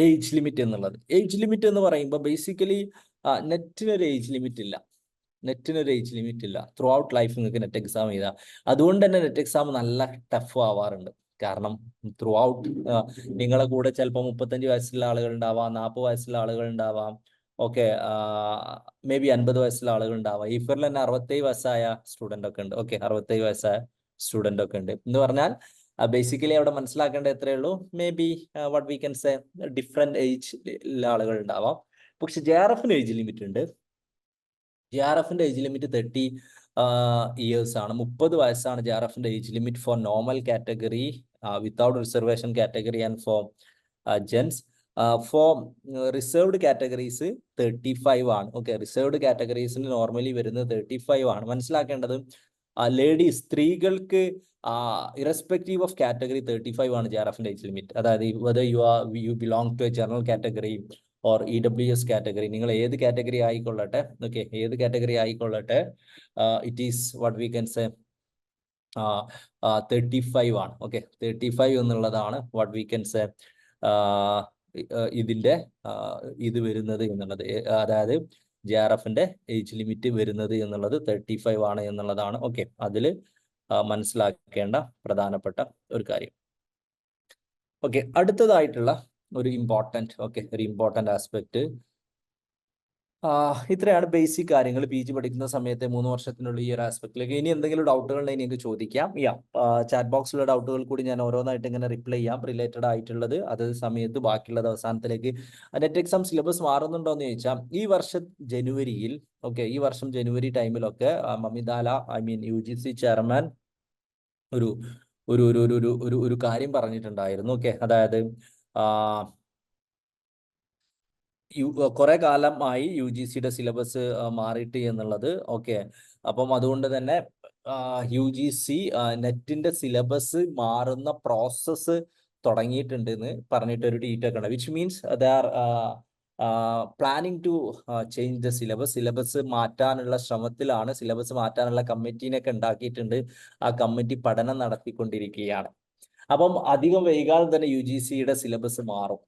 age limit എന്നുള്ളത്. ഏജ് ലിമിറ്റ് എന്ന് പറയുമ്പോൾ ബേസിക്കലി നെറ്റിനൊരു ഏജ് ലിമിറ്റ് ഇല്ല. ത്രൂ ഔട്ട് ലൈഫ് നിങ്ങൾക്ക് നെറ്റ് എക്സാം ചെയ്താൽ. അതുകൊണ്ട് തന്നെ നെറ്റ് എക്സാം നല്ല ടഫ് ആവാറുണ്ട്. കാരണം ത്രൂ ഔട്ട് നിങ്ങളെ കൂടെ ചിലപ്പോൾ 35 വയസ്സുള്ള ആളുകൾ ഉണ്ടാവാം, 40 വയസ്സുള്ള ആളുകൾ ഉണ്ടാവാം, മേ ബി 50 വയസ്സുള്ള ആളുകൾ ഉണ്ടാവാം. ഈഫറിൽ തന്നെ 67 വയസ്സായ സ്റ്റുഡൻ്റ് ഒക്കെ ഉണ്ട്. 67 വയസ്സായ സ്റ്റുഡൻ്റ് ഒക്കെ ഉണ്ട് എന്ന് പറഞ്ഞാൽ ബേസിക്കലി അവിടെ മനസ്സിലാക്കേണ്ടത് എത്രയേ ഉള്ളൂ, may be what we can say different age ആളുകൾ ഉണ്ടാവാം. പക്ഷെ JRFന് ഏജ് ലിമിറ്റ് ഉണ്ട്. JRFന്റെ ഏജ് ലിമിറ്റ് 30 ഇയേഴ്സ് ആണ്. 30 വയസ്സാണ് JRFന്റെ age limit for normal category, without reservation category and for gens. For reserved categories 35 ആണ്. ഓക്കെ, റിസർവ്ഡ് കാറ്റഗറീസിന് നോർമലി വരുന്നത് 35 ആണ്. മനസ്സിലാക്കേണ്ടത് ലേഡീസ്, സ്ത്രീകൾക്ക് ഇറസ്പെക്റ്റീവ് ഓഫ് കാറ്റഗറി 35 ആണ് JRFന്റെ ഏജ് ലിമിറ്റ്. അതായത് whether you belong to a general category or EWS category, നിങ്ങൾ ഏത് കാറ്റഗറി ആയിക്കൊള്ളട്ടെ, ഓക്കെ, ഏത് കാറ്റഗറി ആയിക്കൊള്ളട്ടെ, it is what we can say 35 ആണ്. ഓക്കെ, 35 എന്നുള്ളതാണ് വാട്ട് വി കൻ സേ ഇതിന്റെ ഇത് വരുന്നത് എന്നുള്ളത്. അതായത് JRFന്റെ ഏജ് ലിമിറ്റ് വരുന്നത് എന്നുള്ളത് 35 ആണ് എന്നുള്ളതാണ്. ഓക്കെ, അതിൽ മനസ്സിലാക്കേണ്ട പ്രധാനപ്പെട്ട ഒരു കാര്യം. ഓക്കെ, അടുത്തതായിട്ടുള്ള ഒരു ഇമ്പോർട്ടൻ്റ് ആസ്പെക്ട് ഇത്രയാണ് ബേസിക് കാര്യങ്ങൾ. PG പഠിക്കുന്ന സമയത്തെ 3 വർഷത്തിനുള്ള ഈ ഒരു ആസ്പെക്റ്റിലേക്ക്. ഇനി എന്തെങ്കിലും ഡൗട്ടുകൾ ഉണ്ടെങ്കിൽ നിങ്ങൾക്ക് ചോദിക്കാം. ചാറ്റ് ബോക്സിലുള്ള ഡൗട്ടുകൾ കൂടി ഞാൻ ഓരോന്നായിട്ട് ഇങ്ങനെ റിപ്ലൈ ചെയ്യാം, റിലേറ്റഡ് ആയിട്ടുള്ളത്. അത് സമയത്ത് ബാക്കിയുള്ളത് അവസാനത്തിലേക്ക്. നെറ്റ് എക്സാം സിലബസ് മാറുന്നുണ്ടോ എന്ന് ചോദിച്ചാൽ, ഈ വർഷം ജനുവരിയിൽ, ഈ വർഷം ജനുവരി ടൈമിലൊക്കെ മമിതാല, UGC ചെയർമാൻ ഒരു ഒരു ഒരു ഒരു ഒരു ഒരു കാര്യം പറഞ്ഞിട്ടുണ്ടായിരുന്നു. അതായത് കുറെ കാലമായി UGCയുടെ സിലബസ് മാറിയിട്ട് എന്നുള്ളത്. അപ്പം അതുകൊണ്ട് തന്നെ UGC നെറ്റിന്റെ സിലബസ് മാറുന്ന പ്രോസസ്സ് തുടങ്ങിയിട്ടുണ്ട് എന്ന് പറഞ്ഞിട്ട് ഒരു ട്വീറ്റ് ഒക്കെ ഉണ്ട്. Which means they are planning to change the syllabus മാറ്റാനുള്ള ശ്രമത്തിലാണ്. സിലബസ് മാറ്റാനുള്ള കമ്മിറ്റീനൊക്കെ ഉണ്ടാക്കിയിട്ടുണ്ട്. ആ കമ്മിറ്റി പഠനം നടത്തിക്കൊണ്ടിരിക്കുകയാണ്. അപ്പം അധികം വൈകാതെ തന്നെ UGCയുടെ സിലബസ് മാറും.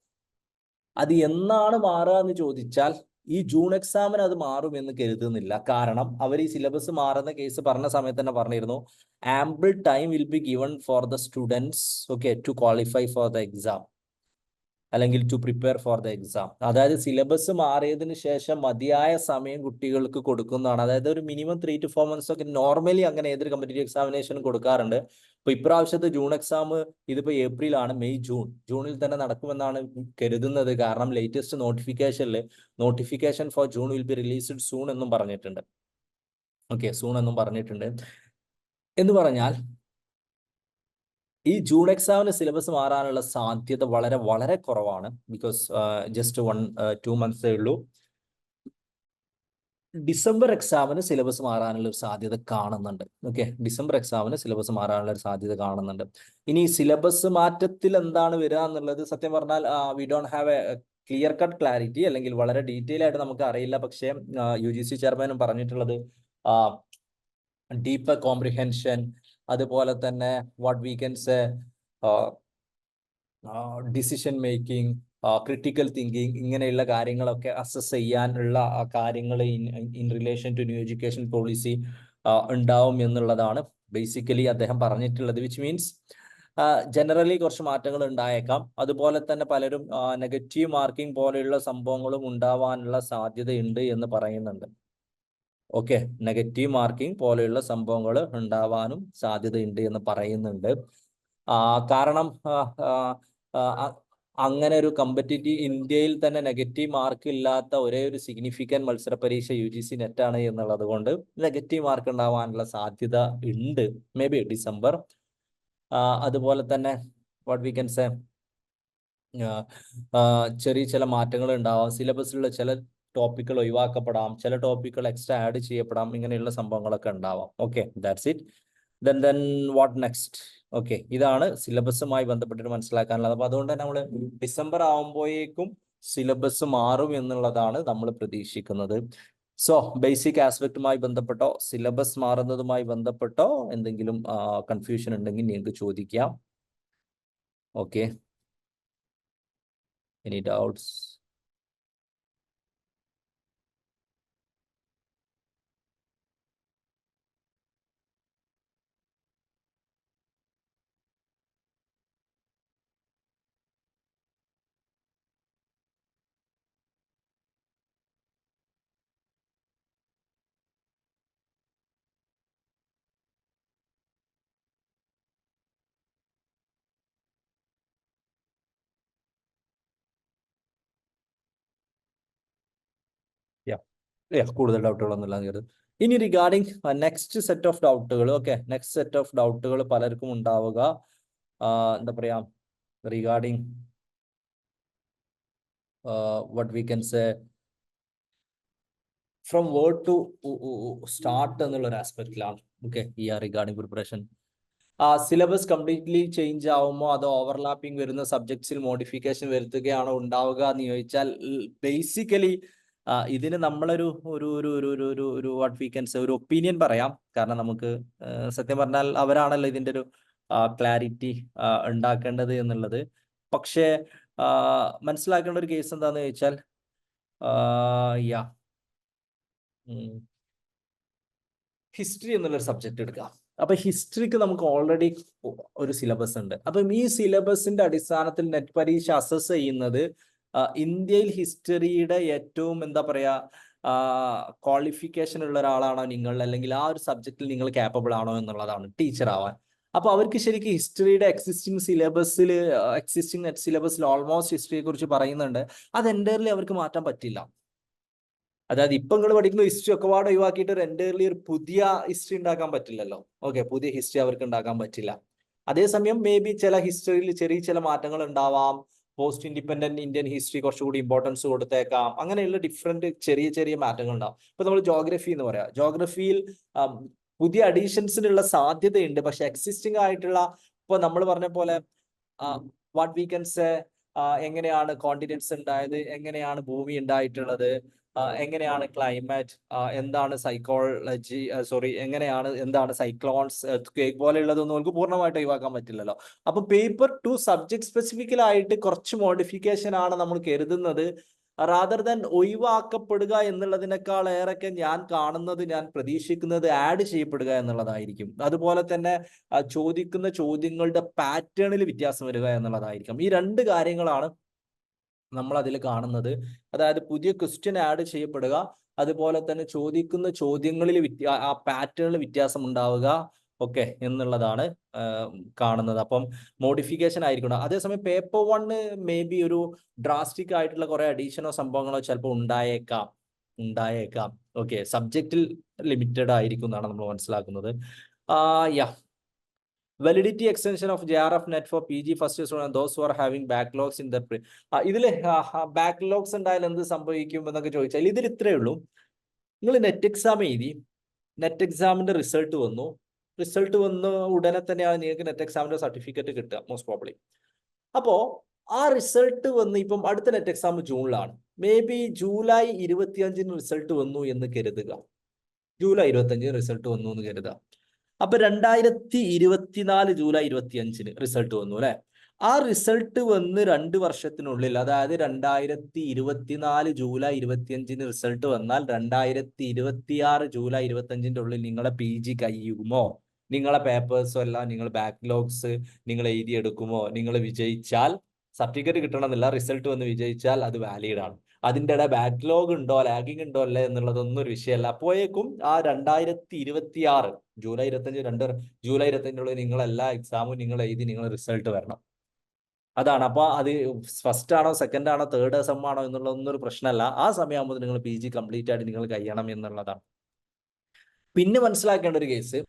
അത് എന്നാണ് മാറുക എന്ന് ചോദിച്ചാൽ, ഈ ജൂൺ എക്സാമിന് അത് മാറുമെന്ന് കരുതുന്നില്ല. കാരണം അവർ ഈ സിലബസ് മാറുന്ന കേസ് പറഞ്ഞ സമയത്ത് തന്നെ പറഞ്ഞിരുന്നു, ample time will be given for the students to qualify for the exam, അല്ലെങ്കിൽ to prepare for the exam. അതായത് സിലബസ് മാറിയതിന് ശേഷം മതിയായ സമയം കുട്ടികൾക്ക് കൊടുക്കുന്നതാണ്. അതായത് ഒരു മിനിമം 3 to 4 months ഒക്കെ നോർമലി അങ്ങനെ ഏതൊരു കോമ്പറ്റീറ്റീവ് എക്സാമിനേഷനും കൊടുക്കാറുണ്ട്. ഇപ്പൊ ഇപ്രാവശ്യത്തെ ജൂൺ എക്സാം ഇതിപ്പോ ഏപ്രിലാണ്, ജൂണിൽ തന്നെ നടക്കുമെന്നാണ് കരുതുന്നത്. കാരണം latest notification four June will be released soon എന്നും പറഞ്ഞിട്ടുണ്ട്. സൂൺ എന്നും പറഞ്ഞിട്ടുണ്ട്. എന്ന് പറഞ്ഞാൽ ഈ ജൂൺ എക്സാമിന് സിലബസ് മാറാനുള്ള സാധ്യത വളരെ വളരെ കുറവാണ്. ബിക്കോസ് ജസ്റ്റ് 1-2 months ഉള്ളൂ. ഡിസംബർ എക്സാമിന് സിലബസ് മാറാനുള്ള ഒരു സാധ്യത കാണുന്നുണ്ട്. ഡിസംബർ എക്സാമിന് സിലബസ് മാറാനുള്ള ഒരു സാധ്യത കാണുന്നുണ്ട്. ഇനി സിലബസ് മാറ്റത്തിൽ എന്താണ് വരിക എന്നുള്ളത് സത്യം പറഞ്ഞാൽ we don't have A clear cut clarity, അല്ലെങ്കിൽ വളരെ ഡീറ്റെയിൽ ആയിട്ട് നമുക്ക് അറിയില്ല. പക്ഷേ UGC ചെയർമാനും പറഞ്ഞിട്ടുള്ളത് ഡീപ്പർ കോംപ്രിഹെൻഷൻ, അതുപോലെ തന്നെ what we can say decision making, critical thinking, ഇങ്ങനെയുള്ള കാര്യങ്ങളൊക്കെ അസസ് ചെയ്യാനുള്ള കാര്യങ്ങൾ in relation to new education policy ഉണ്ടാവും എന്നുള്ളതാണ് ബേസിക്കലി അദ്ദേഹം പറഞ്ഞിട്ടുള്ളത്. വിച്ച് മീൻസ് ജനറലി കുറച്ച് മാറ്റങ്ങൾ ഉണ്ടായേക്കാം. അതുപോലെ തന്നെ പലരും നെഗറ്റീവ് മാർക്കിംഗ് പോലെയുള്ള സംഭവങ്ങളും ഉണ്ടാവാനുള്ള സാധ്യതയുണ്ട് എന്ന് പറയുന്നുണ്ട്. നെഗറ്റീവ് മാർക്കിംഗ് പോലെയുള്ള സംഭവങ്ങൾ ഉണ്ടാവാനും സാധ്യതയുണ്ട് എന്ന് പറയുന്നുണ്ട്. കാരണം അങ്ങനെ ഒരു കോമ്പറ്റീറ്റീവ് ഇന്ത്യയിൽ തന്നെ നെഗറ്റീവ് മാർക്ക് ഇല്ലാത്ത ഒരേ ഒരു സിഗ്നിഫിക്കന്റ് മത്സര പരീക്ഷ UGC നെറ്റാണ് എന്നുള്ളത് കൊണ്ട് നെഗറ്റീവ് മാർക്ക് ഉണ്ടാവാനുള്ള സാധ്യത ഉണ്ട്, മേ ബി ഡിസംബർ. അതുപോലെ തന്നെ വാട്ട് വി കൻ സേ ചെറിയ ചില മാറ്റങ്ങൾ ഉണ്ടാവാം. സിലബസിലുള്ള ചില ടോപ്പിക്കുകൾ ഒഴിവാക്കപ്പെടാം, ചില ടോപ്പിക്കുകൾ എക്സ്ട്രാ ആഡ് ചെയ്യപ്പെടാം, ഇങ്ങനെയുള്ള സംഭവങ്ങളൊക്കെ ഉണ്ടാവാം. That's it. Then what next? ഇതാണ് സിലബസുമായി ബന്ധപ്പെട്ടിട്ട് മനസ്സിലാക്കാനുള്ളത്. അപ്പൊ അതുകൊണ്ട് തന്നെ നമ്മൾ ഡിസംബർ ആവുമ്പോഴേക്കും സിലബസ് മാറും എന്നുള്ളതാണ് നമ്മൾ പ്രതീക്ഷിക്കുന്നത്. സോ ബേസിക് ആസ്പെക്റ്റുമായി ബന്ധപ്പെട്ടോ സിലബസ് മാറുന്നതുമായി ബന്ധപ്പെട്ടോ എന്തെങ്കിലും കൺഫ്യൂഷൻ ഉണ്ടെങ്കിൽ നിങ്ങൾക്ക് ചോദിക്കാം. Any doubts? കൂടുതൽ ഡൗട്ടുകളൊന്നുമില്ല എന്ന് കരുതുന്നു. ഇനി റിഗാർഡിങ് നെക്സ്റ്റ് സെറ്റ് ഓഫ് ഡൗട്ടുകൾ, ഓക്കെ, നെക്സ്റ്റ് സെറ്റ് ഓഫ് ഡൗട്ടുകൾ പലർക്കും ഉണ്ടാവുക എന്താ പറയാ, regarding what we can say from word to start എന്നുള്ള ഒരു ആസ്പെക്റ്റിലാണ്. ഓക്കെ, ഈ regarding preparation syllabus completely change ആവുമോ അതോ ഓവർലാപ്പിംഗ് വരുന്ന സബ്ജക്ട്സിൽ മോഡിഫിക്കേഷൻ വരുത്തുകയാണോ ഉണ്ടാവുക എന്ന് ചോദിച്ചാൽ, ബേസിക്കലി ഇതിന് നമ്മളൊരു ഒരു ഒരു ഒരു ഒരു ഒരു ഒരു വാട്ട് വി കൻ സേ ഒരു ഒപ്പീനിയൻ പറയാം. കാരണം നമുക്ക് സത്യം പറഞ്ഞാൽ അവരാണല്ലോ ഇതിൻ്റെ ഒരു ക്ലാരിറ്റി ഉണ്ടാക്കേണ്ടത് എന്നുള്ളത്. പക്ഷേ മനസ്സിലാക്കേണ്ട ഒരു കേസ് എന്താണെന്ന് ചോദിച്ചാൽ, യാ ഹിസ്റ്ററി എന്നുള്ളൊരു സബ്ജക്റ്റ് എടുക്കാം. അപ്പൊ ഹിസ്റ്ററിക്ക് നമുക്ക് ഓൾറെഡി ഒരു സിലബസ് ഉണ്ട്. അപ്പം ഈ സിലബസിന്റെ അടിസ്ഥാനത്തിൽ നെറ്റ് പരീക്ഷ അസസ് ചെയ്യുന്നത് ഇന്ത്യയിൽ ഹിസ്റ്ററിയുടെ ഏറ്റവും എന്താ പറയാ ക്വാളിഫിക്കേഷൻ ഉള്ള ഒരാളാണോ നിങ്ങൾ, അല്ലെങ്കിൽ ആ ഒരു സബ്ജക്റ്റിൽ നിങ്ങൾ ക്യാപ്പബിൾ ആണോ എന്നുള്ളതാണ്, ടീച്ചർ ആവാൻ. അപ്പൊ അവർക്ക് ശരിക്കും ഹിസ്റ്ററിയുടെ എക്സിസ്റ്റിംഗ് നെറ്റ് സിലബസിൽ ഓൾമോസ്റ്റ് ഹിസ്റ്ററിയെ കുറിച്ച് പറയുന്നുണ്ട്. അത് എൻ്റയർലി അവർക്ക് മാറ്റാൻ പറ്റില്ല. അതായത് ഇപ്പൊ നിങ്ങൾ പഠിക്കുന്ന ഹിസ്റ്ററി ഒക്കെ പാടെ ഒഴിവാക്കിയിട്ട് ഒരു എൻ്റയർലി ഒരു പുതിയ ഹിസ്റ്ററി ഉണ്ടാക്കാൻ പറ്റില്ലല്ലോ. ഓക്കെ, പുതിയ ഹിസ്റ്ററി അവർക്ക് ഉണ്ടാക്കാൻ പറ്റില്ല. അതേസമയം മേ ബി ചില ഹിസ്റ്ററിയിൽ ചില മാറ്റങ്ങൾ ഉണ്ടാവാം. പോസ്റ്റ് ഇൻഡിപെൻഡന്റ് ഇന്ത്യൻ ഹിസ്റ്ററി കുറച്ചുകൂടി ഇമ്പോർട്ടൻസ് കൊടുത്തേക്കാം. അങ്ങനെയുള്ള ഡിഫറെന്റ് ചെറിയ മാറ്റങ്ങൾ ഉണ്ടാവും. ഇപ്പൊ നമ്മൾ ജോഗ്രഫി എന്ന് പറയാം, ജോഗ്രഫിയിൽ പുതിയ അഡീഷൻസിനുള്ള സാധ്യതയുണ്ട്. പക്ഷെ എക്സിസ്റ്റിംഗ് ആയിട്ടുള്ള, ഇപ്പൊ നമ്മൾ പറഞ്ഞ പോലെ വാട്ട് വി കൻ സേ, എങ്ങനെയാണ് കോണ്ടിനെന്റ്സ് ഉണ്ടായത്, എങ്ങനെയാണ് ഭൂമി ഉണ്ടായിട്ടുള്ളത്, എങ്ങനെയാണ് ക്ലൈമറ്റ്, എന്താണ് സൈക്കോളജി, എന്താണ് സൈക്ലോൺസ്, പോലെയുള്ളതൊന്നും നമുക്ക് പൂർണ്ണമായിട്ട് ഒഴിവാക്കാൻ പറ്റില്ലല്ലോ. അപ്പൊ പേപ്പർ 2 സബ്ജക്ട് സ്പെസിഫിക്കലായിട്ട് കുറച്ച് മോഡിഫിക്കേഷൻ ആണ് നമ്മൾ കരുതുന്നത്. റാദർ ദാൻ ഒഴിവാക്കപ്പെടുക എന്നുള്ളതിനേക്കാൾ ഏറെയൊക്കെ ഞാൻ പ്രതീക്ഷിക്കുന്നത് ആഡ് ചെയ്യപ്പെടുക എന്നുള്ളതായിരിക്കും. അതുപോലെ തന്നെ ചോദിക്കുന്ന ചോദ്യങ്ങളുടെ പാറ്റേണിൽ വ്യത്യാസം വരിക എന്നുള്ളതായിരിക്കും. ഈ 2 കാര്യങ്ങളാണ് നമ്മൾ അതിൽ കാണുന്നത്. അതായത് പുതിയ ക്വസ്റ്റ്യൻ ആഡ് ചെയ്യപ്പെടുക, അതുപോലെ തന്നെ ചോദിക്കുന്ന ചോദ്യങ്ങളിൽ ആ പാറ്റേണിൽ വ്യത്യാസം ഉണ്ടാവുക, ഓക്കെ, എന്നുള്ളതാണ് കാണുന്നത്. അപ്പം മോഡിഫിക്കേഷൻ ആയിരിക്കണം. അതേസമയം പേപ്പർ 1 മേ ബി ഒരു ഡ്രാസ്റ്റിക് ആയിട്ടുള്ള കുറെ അഡീഷനോ സംഭവങ്ങളോ ചിലപ്പോൾ ഉണ്ടായേക്കാം. ഓക്കെ, സബ്ജക്റ്റിൽ ലിമിറ്റഡ് ആയിരിക്കും എന്നാണ് നമ്മൾ മനസ്സിലാക്കുന്നത്. Validity extension of JRF net for PG first year students and those who are having backlogs in the ഇതിൽ ബാക്ക്ലോഗ്സ് ഉണ്ടായാൽ എന്ത് സംഭവിക്കും എന്നൊക്കെ ചോദിച്ചാൽ, ഇതിൽ ഇത്രയേ ഉള്ളൂ. നിങ്ങൾ നെറ്റ് എക്സാം എഴുതി, നെറ്റ് എക്സാമിന്റെ റിസൾട്ട് വന്ന് ഉടനെ തന്നെയാണ് നിങ്ങൾക്ക് നെറ്റ് എക്സാമിന്റെ സർട്ടിഫിക്കറ്റ് കിട്ടുക മോസ്റ്റ് പ്രോബ്ലി. അപ്പോ ആ റിസൾട്ട് വന്ന് ഇപ്പം അടുത്ത നെറ്റ് എക്സാം ജൂണിലാണ്. മേ ബി ജൂലൈ 25 റിസൾട്ട് വന്നു എന്ന് കരുതുക. അപ്പൊ 2024 ജൂലൈ 25 റിസൾട്ട് വന്നു അല്ലെ. ആ റിസൾട്ട് വന്ന് 2 വർഷത്തിനുള്ളിൽ, അതായത് 2024 ജൂലൈ 25 റിസൾട്ട് വന്നാൽ 2026 ജൂലൈ 25 ഉള്ളിൽ നിങ്ങളെ PG കഴിയുമോ? നിങ്ങളെ പേപ്പേഴ്സും എല്ലാം, നിങ്ങൾ ബാക്ക്ലോഗ്സ് നിങ്ങൾ എഴുതിയെടുക്കുമോ? നിങ്ങൾ വിജയിച്ചാൽ സർട്ടിഫിക്കറ്റ് കിട്ടണമെന്നില്ല, റിസൾട്ട് വന്ന് വിജയിച്ചാൽ അത് വാലിഡ് ആണ്. അതിൻ്റെ ഇടയിൽ ബാക്ക്ലോഗ് ഉണ്ടോ, ലാഗിങ് ഉണ്ടോ അല്ലേ എന്നുള്ളതൊന്നും ഒരു വിഷയമല്ല. അപ്പോഴേക്കും ആ 2026 ജൂലൈ 25 നിങ്ങൾ എല്ലാ എക്സാമും നിങ്ങൾ എഴുതി നിങ്ങൾ റിസൾട്ട് വരണം. അതാണ്. അപ്പൊ അത് ഫസ്റ്റ് ആണോ സെക്കൻഡ് ആണോ തേർഡ് സെം ആണോ എന്നുള്ളതൊന്നും ഒരു പ്രശ്നമല്ല. ആ സമയമാകുമ്പോൾ നിങ്ങൾ PG കംപ്ലീറ്റ് ആയിട്ട് നിങ്ങൾ കഴിയണം എന്നുള്ളതാണ്. പിന്നെ മനസ്സിലാക്കേണ്ട ഒരു കേസ്,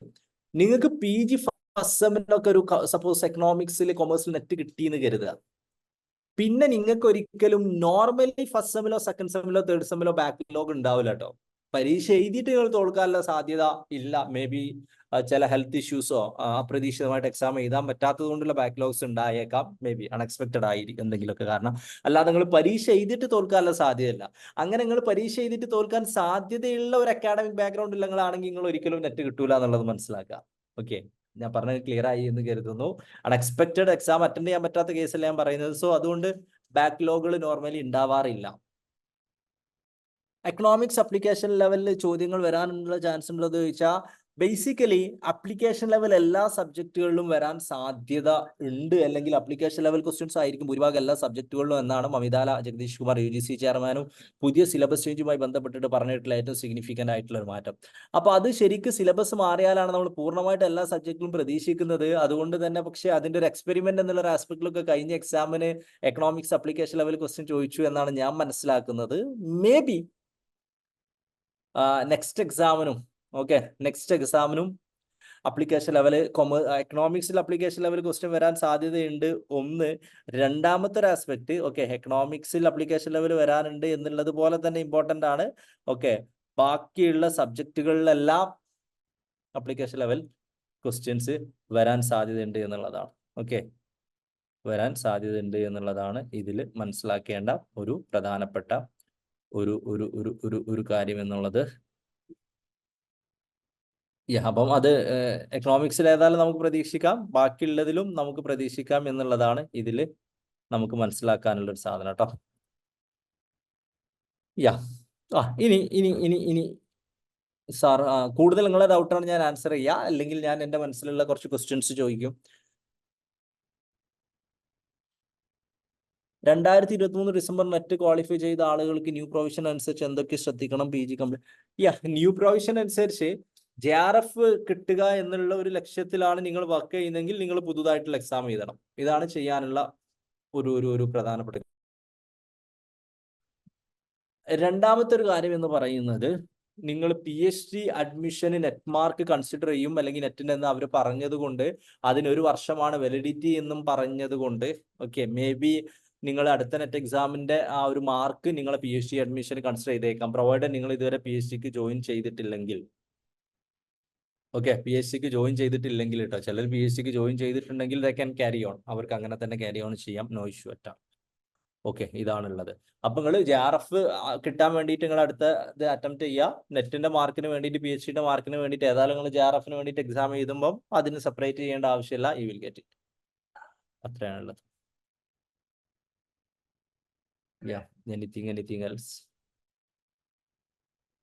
നിങ്ങൾക്ക് PG ഫസ്റ്റ് സെമ്മിനൊക്കെ ഒരു സപ്പോസ് എക്കണോമിക്സിൽ കൊമേഴ്സിൽ നെറ്റ് കിട്ടിയെന്ന് കരുതുക. പിന്നെ നിങ്ങൾക്ക് ഒരിക്കലും നോർമലി ഫസ്റ്റ് സെമ്മിലോ സെക്കൻഡ് സെമ്മിലോ തേർഡ് സെമ്മിലോ ബാക്ക്ലോഗ് ഉണ്ടാവില്ല കേട്ടോ. പരീക്ഷ എഴുതിയിട്ട് നിങ്ങൾ തോൽക്കാനുള്ള സാധ്യത ഇല്ല. മേ ബി ചില ഹെൽത്ത് ഇഷ്യൂസോ അപ്രതീക്ഷിതമായിട്ട് എക്സാം എഴുതാൻ പറ്റാത്തത് കൊണ്ടുള്ള ബാക്ക്ലോഗ്സ് ഉണ്ടായേക്കാം. മേ ബി അൺഎക്സ്പെക്റ്റഡ് ആയിരിക്കും എന്തെങ്കിലുമൊക്കെ കാരണം. അല്ലാതെ നിങ്ങൾ പരീക്ഷ എഴുതിയിട്ട് തോൽക്കാനുള്ള സാധ്യതയില്ല. അങ്ങനെ നിങ്ങൾ പരീക്ഷ എഴുതിയിട്ട് തോൽക്കാൻ സാധ്യതയുള്ള ഒരു അക്കാഡമിക് ബാക്ക്ഗ്രൗണ്ട് ഉള്ളതാണെങ്കിൽ നിങ്ങൾ ഒരിക്കലും നെറ്റ് കിട്ടൂല എന്നുള്ളത് മനസ്സിലാക്കുക. ഓക്കെ, ഞാൻ പറഞ്ഞത് ക്ലിയർ ആയി എന്ന് കരുതുന്നു. അൺഎക്സ്പെക്റ്റഡ് എക്സാം അറ്റൻഡ് ചെയ്യാൻ പറ്റാത്ത കേസല്ല ഞാൻ പറയുന്നത്. സോ അതുകൊണ്ട് ബാക്ക്ലോഗുകൾ നോർമലി ഉണ്ടാവാറില്ല. എക്കണോമിക്സ് അപ്ലിക്കേഷൻ ലെവലിൽ ചോദ്യങ്ങൾ വരാനുള്ള ചാൻസ് ഉള്ളത് ചോദിച്ചാൽ, ബേസിക്കലി അപ്ലിക്കേഷൻ ലെവൽ എല്ലാ സബ്ജക്റ്റുകളിലും വരാൻ സാധ്യത ഉണ്ട്, അല്ലെങ്കിൽ അപ്ലിക്കേഷൻ ലെവൽ ക്വസ്റ്റ്യൻസ് ആയിരിക്കും ഭൂരിഭാഗം എല്ലാ സബ്ജക്റ്റുകളിലും എന്നാണ് മമിതാല ജഗദീഷ് കുമാർ UGC ചെയർമാനും പുതിയ സിലബസ് ചേഞ്ചുമായി ബന്ധപ്പെട്ടിട്ട് പറഞ്ഞിട്ടുള്ള ഏറ്റവും സിഗ്നിഫിക്കൻ്റ് ആയിട്ടുള്ള ഒരു മാറ്റം. അപ്പോൾ അത് ശരിക്കും സിലബസ് മാറിയാലാണ് നമ്മൾ പൂർണ്ണമായിട്ട് എല്ലാ സബ്ജക്റ്റിലും പ്രതീക്ഷിക്കുന്നത്. അതുകൊണ്ട് തന്നെ പക്ഷേ അതിൻ്റെ ഒരു എക്സ്പെരിമെന്റ് എന്നുള്ള ഒരു ആസ്പെക്റ്റിലൊക്കെ കഴിഞ്ഞ എക്സാമിന് എക്കണോമിക്സ് അപ്ലിക്കേഷൻ ലെവൽ ക്വസ്റ്റ്യൻ ചോദിച്ചു എന്നാണ് ഞാൻ മനസ്സിലാക്കുന്നത്. മേ ബി നെക്സ്റ്റ് എക്സാമിനും അപ്ലിക്കേഷൻ ലെവൽ എക്കണോമിക്സിൽ അപ്ലിക്കേഷൻ ലെവൽ ക്വസ്റ്റ്യൻ വരാൻ സാധ്യതയുണ്ട്. ഒന്ന്. രണ്ടാമത്തെ ഒരു ആസ്പെക്ട് എക്കണോമിക്സിൽ അപ്ലിക്കേഷൻ ലെവൽ വരാനുണ്ട് എന്നുള്ളത് പോലെ തന്നെ ഇമ്പോർട്ടൻ്റ് ആണ്. ബാക്കിയുള്ള സബ്ജക്റ്റുകളിലെല്ലാം അപ്ലിക്കേഷൻ ലെവൽ ക്വസ്റ്റ്യൻസ് വരാൻ സാധ്യതയുണ്ട് എന്നുള്ളതാണ്. വരാൻ സാധ്യതയുണ്ട് എന്നുള്ളതാണ് ഇതിൽ മനസ്സിലാക്കേണ്ട ഒരു പ്രധാനപ്പെട്ട ഒരു കാര്യം എന്നുള്ളത്. അപ്പം അത് എക്കണോമിക്സിൽ ഏതായാലും നമുക്ക് പ്രതീക്ഷിക്കാം, ബാക്കിയുള്ളതിലും നമുക്ക് പ്രതീക്ഷിക്കാം എന്നുള്ളതാണ് ഇതിൽ നമുക്ക് മനസ്സിലാക്കാനുള്ള ഒരു സാധനം കേട്ടോ. ഇനി സാർ കൂടുതൽ നിങ്ങളെ ഡൗട്ടാണ് ഞാൻ ആൻസർ ചെയ്യുക, അല്ലെങ്കിൽ ഞാൻ എൻ്റെ മനസ്സിലുള്ള കുറച്ച് ക്വസ്റ്റ്യൻസ് ചോദിക്കും. 2023 ഡിസംബർ നെറ്റ് ക്വാളിഫൈ ചെയ്ത ആളുകൾക്ക് ന്യൂ പ്രൊവിഷൻ അനുസരിച്ച് എന്തൊക്കെ ശ്രദ്ധിക്കണം? PG കംപ്ലീറ്റ് ന്യൂ പ്രൊവിഷൻ അനുസരിച്ച് JRF കിട്ടുക എന്നുള്ള ഒരു ലക്ഷ്യത്തിലാണ് നിങ്ങൾ വർക്ക് ചെയ്യുന്നതെങ്കിൽ നിങ്ങൾ പുതുതായിട്ടുള്ള എക്സാം എഴുതണം. ഇതാണ് ചെയ്യാനുള്ള ഒരു പ്രധാനപ്പെട്ട. രണ്ടാമത്തെ ഒരു കാര്യം എന്ന് പറയുന്നത്, നിങ്ങൾ PhD അഡ്മിഷന് നെറ്റ് മാർക്ക് കൺസിഡർ ചെയ്യും, അല്ലെങ്കിൽ നെറ്റിന് എന്ന് അവർ പറഞ്ഞത് കൊണ്ട് അതിനൊരു വർഷമാണ് വാലിഡിറ്റി എന്നും പറഞ്ഞത് കൊണ്ട് മേ ബി നിങ്ങൾ അടുത്ത നെറ്റ് എക്സാമിന്റെ ആ ഒരു മാർക്ക് നിങ്ങളെ PhD അഡ്മിഷന് കൺസിഡർ ചെയ്തേക്കാം, പ്രൊവൈഡഡ് നിങ്ങൾ ഇതുവരെ PhDക്ക് ജോയിൻ ചെയ്തിട്ടില്ലെങ്കിൽ. PhDക്ക് ജോയിൻ ചെയ്തിട്ടില്ലെങ്കിൽ കേട്ടോ. ചിലർ PhDക്ക് ജോയിൻ ചെയ്തിട്ടുണ്ടെങ്കിൽ ദേ ക്യാൻ ക്യാരി ഓൺ, അവർക്ക് അങ്ങനെ തന്നെ ക്യാരി ഓൺ ചെയ്യാം, നോ ഇഷ്യൂ അറ്റ. ഇതാണുള്ളത്. അപ്പൊ നിങ്ങൾ JRF കിട്ടാൻ വേണ്ടിയിട്ട് നിങ്ങൾ അടുത്ത ഇത് അറ്റംപ്റ്റ് ചെയ്യുക. നെറ്റിന്റെ മാർക്കിന് വേണ്ടിയിട്ട് PhDയുടെ മാർക്കിന് വേണ്ടിയിട്ട് ഏതായാലും നിങ്ങൾ JRFന് വേണ്ടിയിട്ട് എക്സാം എഴുതുമ്പോൾ അതിന് സെപ്പറേറ്റ് ചെയ്യേണ്ട ആവശ്യമില്ല, യു വിൽ ഗെറ്റ് ഇറ്റ്. അത്രയാണുള്ളത്. Anything else?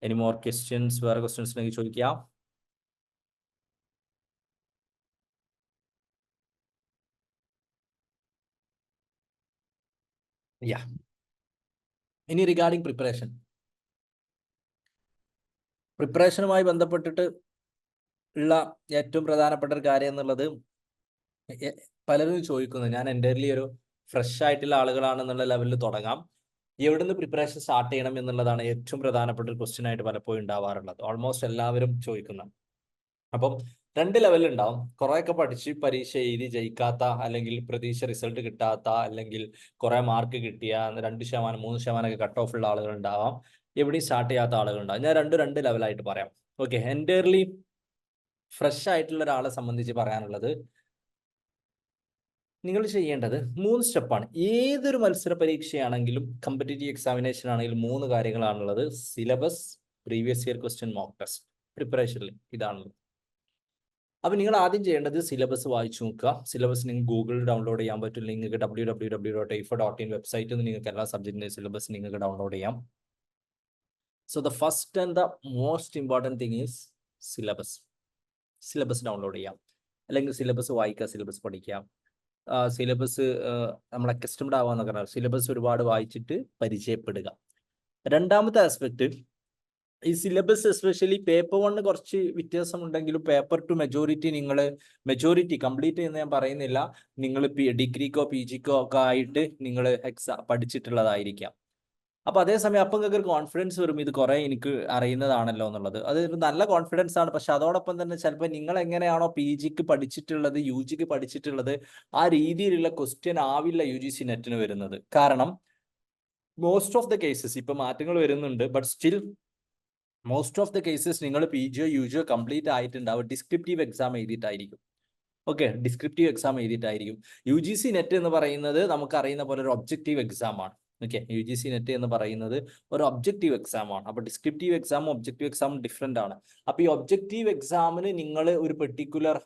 Any more questions? വേറെ ക്വസ്റ്റ്യൻസ് ഉണ്ടെങ്കിൽ ചോദിക്കാം. ഇനി റിഗാർഡിങ് പ്രിപ്പറേഷനുമായി ബന്ധപ്പെട്ടിട്ട് ഉള്ള ഏറ്റവും പ്രധാനപ്പെട്ട ഒരു കാര്യം എന്നുള്ളത്, പലരും ചോദിക്കുന്നത്, ഞാൻ എൻ്റെർലി ഒരു ഫ്രഷ് ആയിട്ടുള്ള ആളുകളാണെന്നുള്ള ലെവലിൽ തുടങ്ങാം, എവിടെ നിന്ന് പ്രിപ്പറേഷൻ സ്റ്റാർട്ട് ചെയ്യണം എന്നുള്ളതാണ് ഏറ്റവും പ്രധാനപ്പെട്ട ഒരു ക്വസ്റ്റ്യൻ ആയിട്ട് പലപ്പോഴും ഉണ്ടാവാറുള്ളത്. ഓൾമോസ്റ്റ് എല്ലാവരും ചോദിക്കുന്നത്. അപ്പം 2 ലെവലുണ്ടാവും. കുറേയൊക്കെ പഠിച്ച് പരീക്ഷ എഴുതി ജയിക്കാത്ത, അല്ലെങ്കിൽ പ്രതീക്ഷ റിസൾട്ട് കിട്ടാത്ത, അല്ലെങ്കിൽ കുറെ മാർക്ക് കിട്ടിയ 2%, 3% കട്ട് ഓഫ് ഉള്ള ആളുകൾ ഉണ്ടാവാം. എവിടെയും സ്റ്റാർട്ട് ചെയ്യാത്ത ആളുകളുണ്ടാവും. ഞാൻ രണ്ട് ലെവലായിട്ട് പറയാം. എൻ്റെർലി ഫ്രഷ് ആയിട്ടുള്ള ഒരാളെ സംബന്ധിച്ച് പറയാനുള്ളത്, നിങ്ങൾ ചെയ്യേണ്ടത് 3 സ്റ്റെപ്പാണ്. ഏതൊരു മത്സര പരീക്ഷയാണെങ്കിലും കോമ്പറ്റേറ്റീവ് എക്സാമിനേഷൻ ആണെങ്കിലും 3 കാര്യങ്ങളാണുള്ളത്: syllabus, previous year question, mock test. പ്രിപ്പറേഷനിൽ ഇതാണുള്ളത്. അപ്പൊ നിങ്ങൾ ആദ്യം ചെയ്യേണ്ടത് സിലബസ് വായിച്ചു നോക്കുക. സിലബസ് നിങ്ങൾക്ക് ഗൂഗിളിൽ ഡൗൺലോഡ് ചെയ്യാൻ പറ്റും. നിങ്ങൾക്ക് www.aifa.in വെബ്സൈറ്റിൽ നിന്ന് നിങ്ങൾക്ക് എല്ലാ സബ്ജക്റ്റിന്റെ സിലബസ് നിങ്ങൾക്ക് ഡൗൺലോഡ് ചെയ്യാം. So the first and the most important thing is syllabus download ചെയ്യാം, അല്ലെങ്കിൽ സിലബസ് വായിക്കുക, സിലബസ് പഠിക്കാം. സിലബസ് നമ്മൾ അക്കസ്റ്റംഡ് ആവാന്നൊക്കെ പറഞ്ഞാൽ സിലബസ് ഒരുപാട് വായിച്ചിട്ട് പരിചയപ്പെടുക. രണ്ടാമത്തെ ആസ്പെക്ട്, ഈ സിലബസ് എസ്പെഷ്യലി പേപ്പർ 1 കുറച്ച് വ്യത്യാസമുണ്ടെങ്കിലും പേപ്പർ 2 മെജോറിറ്റി കംപ്ലീറ്റ് എന്ന് ഞാൻ പറയുന്നില്ല, നിങ്ങൾ ഡിഗ്രിക്കോ PGക്കോ ഒക്കെ ആയിട്ട് നിങ്ങൾ പഠിച്ചിട്ടുള്ളതായിരിക്കാം. അപ്പൊ അതേസമയം അപ്പം നിങ്ങൾക്ക് ഒരു കോൺഫിഡൻസ് വരും, ഇത് കുറെ എനിക്ക് അറിയുന്നതാണല്ലോ എന്നുള്ളത്. അത് ഒരു നല്ല കോൺഫിഡൻസ് ആണ്. പക്ഷെ അതോടൊപ്പം തന്നെ ചിലപ്പോൾ നിങ്ങൾ എങ്ങനെയാണോ PGക്ക് പഠിച്ചിട്ടുള്ളത്, UGക്ക് പഠിച്ചിട്ടുള്ളത്, ആ രീതിയിലുള്ള ക്വസ്റ്റ്യൻ ആവില്ല UGC നെറ്റിന് വരുന്നത്. കാരണം മോസ്റ്റ് ഓഫ് ദ കേസസ് ഇപ്പൊ മാറ്റങ്ങൾ വരുന്നുണ്ട്, but still most of the cases നിങ്ങൾ PGയോ UGയോ കംപ്ലീറ്റ് ആയിട്ടുണ്ടാവും ഡിസ്ക്രിപ്റ്റീവ് എക്സാം എഴുതിയിട്ടായിരിക്കും. ഡിസ്ക്രിപ്റ്റീവ് എക്സാം എഴുതിയിട്ടായിരിക്കും. UGC നെറ്റ് എന്ന് പറയുന്നത് നമുക്കറിയുന്ന പോലെ ഒരു ഒബ്ജക്റ്റീവ് എക്സാം ആണ്. UGC നെറ്റ് എന്ന് പറയുന്നത് ഒരു ഒബ്ജക്റ്റീവ് എക്സാം ആണ്. അപ്പൊ ഡിസ്ക്രിപ്റ്റീവ് എക്സാമും ഒബ്ജക്റ്റീവ് എക്സാമും ഡിഫറെന്റ് ആണ്. അപ്പൊ ഈ ഒബ്ജക്റ്റീവ് എക്സാമിന് നിങ്ങൾ ഒരു പെർട്ടിക്കുലർ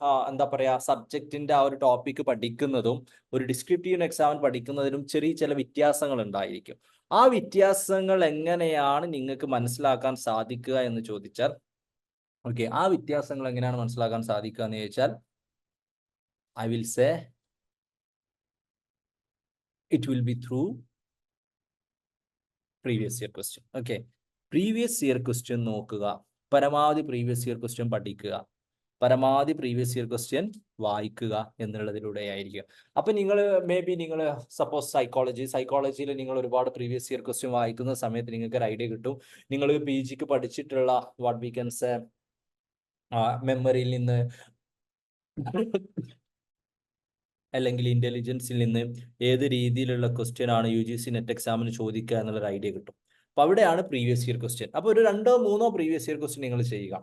സബ്ജക്റ്റിന്റെ ആ ഒരു ടോപ്പിക് പഠിക്കുന്നതും ഒരു ഡിസ്ക്രിപ്റ്റീവ് എക്സാമിന് പഠിക്കുന്നതിനും ചില വ്യത്യാസങ്ങൾ ഉണ്ടായിരിക്കും. ആ വ്യത്യാസങ്ങൾ എങ്ങനെയാണ് നിങ്ങൾക്ക് മനസ്സിലാക്കാൻ സാധിക്കുക എന്ന് ചോദിച്ചാൽ, ആ വ്യത്യാസങ്ങൾ എങ്ങനെയാണ് മനസ്സിലാക്കാൻ സാധിക്കുക എന്ന് ചോദിച്ചാൽ, I will say it will be through previous year question. Previous year question നോക്കുക, പരമാവധി പ്രീവിയസ് ഇയർ ക്വസ്റ്റ്യൻ പഠിക്കുക. പരമാവധി പ്രീവിയസ് ഇയർ ക്വസ്റ്റ്യൻ വായിക്കുക എന്നുള്ളതിലൂടെ ആയിരിക്കും. അപ്പം നിങ്ങൾ നിങ്ങൾ സപ്പോസ് സൈക്കോളജിയിൽ നിങ്ങൾ ഒരുപാട് പ്രീവിയസ് ഇയർ ക്വസ്റ്റ്യൻ വായിക്കുന്ന സമയത്ത് നിങ്ങൾക്ക് ഒരു ഐഡിയ കിട്ടും. നിങ്ങൾ PGക്ക് പഠിച്ചിട്ടുള്ള വാട്ട് വി ക്യാൻ സേ മെമ്മറിയിൽ നിന്ന് അല്ലെങ്കിൽ ഇന്റലിജൻസിൽ നിന്ന് ഏത് രീതിയിലുള്ള ക്വസ്റ്റ്യൻ ആണ് UGC നെറ്റ് എക്സാമിന് ചോദിക്കുക എന്നുള്ളൊരു ഐഡിയ കിട്ടും. അപ്പോൾ അവിടെയാണ് പ്രീവിയസ് ഇയർ ക്വസ്റ്റ്യൻ. അപ്പോൾ ഒരു 2-3 പ്രീവിയസ് ഇയർ ക്വസ്റ്റ്യൻ നിങ്ങൾ ചെയ്യുക.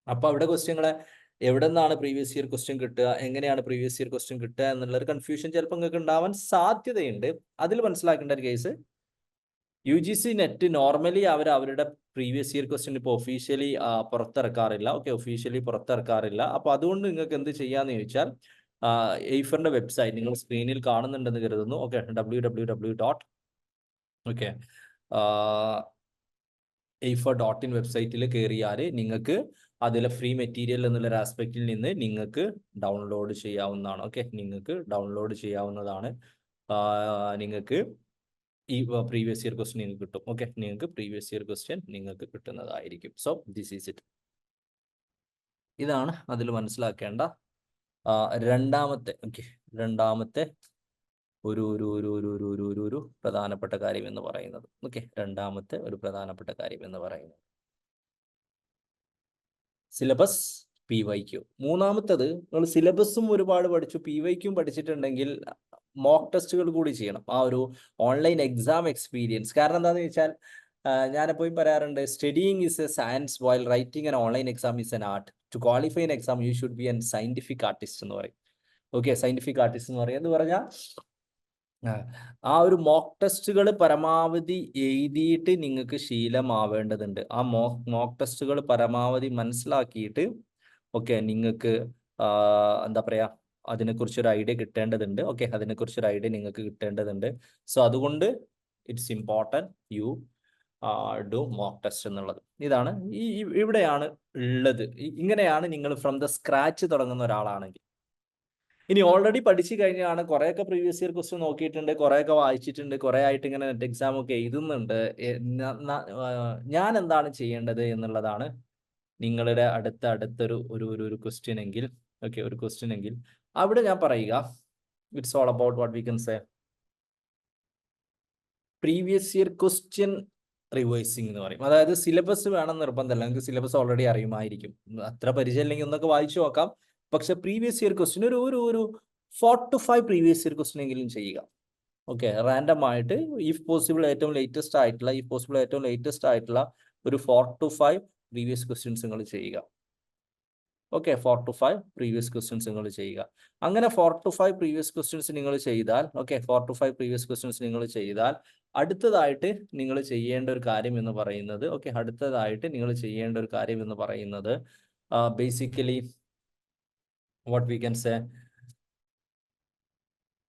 അപ്പോൾ അവിടെ ക്വസ്റ്റ്യങ്ങളെ എവിടെ നിന്നാണ് പ്രീവിയസ് ഇയർ ക്വസ്റ്റ്യൻ കിട്ടുക, എങ്ങനെയാണ് പ്രീവിയസ് ഇയർ ക്വസ്റ്റ്യൻ കിട്ടുക എന്നുള്ളൊരു കൺഫ്യൂഷൻ ചിലപ്പോൾ നിങ്ങൾക്ക് ഉണ്ടാവാൻ സാധ്യതയുണ്ട്. അതിൽ മനസ്സിലാക്കേണ്ട ഒരു കേസ്, UGC നെറ്റ് നോർമലി അവരുടെ പ്രീവിയസ് ഇയർ ക്വസ്റ്റ്യൻ ഇപ്പോൾ ഒഫീഷ്യലി പുറത്തിറക്കാറില്ല. ഒഫീഷ്യലി പുറത്തിറക്കാറില്ല. അപ്പോൾ അതുകൊണ്ട് നിങ്ങൾക്ക് എന്ത് ചെയ്യാന്ന് ചോദിച്ചാൽ, എയ്ഫറിന്റെ വെബ്സൈറ്റ് നിങ്ങൾ സ്ക്രീനിൽ കാണുന്നുണ്ടെന്ന് കരുതുന്നു. www. eifer.in വെബ്സൈറ്റിൽ കയറിയാൽ നിങ്ങൾക്ക് അതിലെ ഫ്രീ മെറ്റീരിയൽ എന്നുള്ള ആസ്പെക്റ്റിൽ നിന്ന് നിങ്ങൾക്ക് ഡൗൺലോഡ് ചെയ്യാവുന്നതാണ്. നിങ്ങൾക്ക് ഡൗൺലോഡ് ചെയ്യാവുന്നതാണ്. നിങ്ങൾക്ക് ഈ പ്രീവിയസ് ഇയർ ക്വസ്റ്റ്യൻ നിങ്ങൾക്ക് കിട്ടും. നിങ്ങൾക്ക് പ്രീവിയസ് ഇയർ ക്വസ്റ്റ്യൻ നിങ്ങൾക്ക് കിട്ടുന്നതായിരിക്കും. So this is it. ഇതാണ് അതിൽ മനസ്സിലാക്കേണ്ട രണ്ടാമത്തെ ഒരു പ്രധാനപ്പെട്ട കാര്യം എന്ന് പറയുന്നത്. രണ്ടാമത്തെ ഒരു പ്രധാനപ്പെട്ട കാര്യം എന്ന് പറയുന്നത് സിലബസ്, PYQ. മൂന്നാമത്തത്, നിങ്ങൾ സിലബസും ഒരുപാട് പഠിച്ചു, PYQ പഠിച്ചിട്ടുണ്ടെങ്കിൽ മോക്ക് ടെസ്റ്റുകൾ കൂടി ചെയ്യണം. ആ ഒരു ഓൺലൈൻ എക്സാം എക്സ്പീരിയൻസ്. കാരണം എന്താണെന്ന് വെച്ചാൽ, ഞാനെപ്പോഴും പറയാറുണ്ട്, studying is a science while writing an online exam is an art. To qualify an exam you should be an scientific artist എന്ന് പറയും. സയന്റിഫിക് ആർട്ടിസ്റ്റ് എന്ന് പറയുന്നത് പറഞ്ഞാൽ ആ ഒരു മോക്ക് ടെസ്റ്റുകൾ പരമാവധി എഴുതിയിട്ട് നിങ്ങൾക്ക് ശീലമാവേണ്ടതുണ്ട്. ആ മോക്ക് ടെസ്റ്റുകൾ പരമാവധി മനസ്സിലാക്കിയിട്ട് നിങ്ങൾക്ക് എന്താ പറയുക, അതിനെക്കുറിച്ചൊരു ഐഡിയ കിട്ടേണ്ടതുണ്ട്. അതിനെക്കുറിച്ചൊരു ഐഡിയ നിങ്ങൾക്ക് കിട്ടേണ്ടതുണ്ട്. സോ അതുകൊണ്ട് it's important you do mock test എന്നുള്ളത്. ഇതാണ് ഇവിടെയാണ് ഉള്ളത്. ഇങ്ങനെയാണ് നിങ്ങൾ ഫ്രം ദ സ്ക്രാച്ച് തുടങ്ങുന്ന ഒരാളാണെങ്കിൽ. ഇനി ഓൾറെഡി പഠിച്ചു കഴിഞ്ഞാണ്, കുറേയൊക്കെ പ്രീവിയസ് ഇയർ ക്വസ്റ്റ്യൻ നോക്കിയിട്ടുണ്ട്, കുറേയൊക്കെ വായിച്ചിട്ടുണ്ട്, കുറേ ആയിട്ട് ഇങ്ങനെ നെറ്റ് എക്സാം ഒക്കെ എഴുതുന്നുണ്ട്, ഞാൻ എന്താണ് ചെയ്യേണ്ടത് എന്നുള്ളതാണ് നിങ്ങളുടെ അടുത്തൊരു ക്വസ്റ്റ്യൻ എങ്കിൽ, ഒരു ക്വസ്റ്റ്യൻ എങ്കിൽ അവിടെ ഞാൻ പറയുക, it's all about what we can say previous year question revising എന്ന് പറയും. അതായത് സിലബസ് വേണം നിർബന്ധമല്ല, നിങ്ങൾക്ക് സിലബസ് ഓൾറെഡി അറിയുമായിരിക്കും. അത്ര പരിചയം ഇല്ലെങ്കിൽ ഒന്നൊക്കെ വായിച്ചു നോക്കാം. പക്ഷെ പ്രീവിയസ് ഇയർ ക്വസ്റ്റ്യൻ ഒരു 4 to 5 പ്രീവിയസ് ഇയർ ക്വസ്റ്റ്യൻ എങ്കിലും ചെയ്യുക. റാൻഡം ആയിട്ട് ഇഫ് പോസിബിൾ ഏറ്റവും ലേറ്റസ്റ്റ് ആയിട്ടുള്ള ഒരു 4 to 5 പ്രീവിയസ് ക്വസ്റ്റ്യൻസ് നിങ്ങൾ ചെയ്യുക. 4 to 5 പ്രീവിയസ് ക്വസ്റ്റ്യൻസ് നിങ്ങൾ ചെയ്യുക. അങ്ങനെ 4 to 5 പ്രീവിയസ് ക്വസ്റ്റ്യൻസ് നിങ്ങൾ ചെയ്താൽ 4 to 5 പ്രീവിയസ് ക്വസ്റ്റ്യൻസ് നിങ്ങൾ ചെയ്താൽ അടുത്തതായിട്ട് നിങ്ങൾ ചെയ്യേണ്ട ഒരു കാര്യം എന്ന് പറയുന്നത് basically what we can say,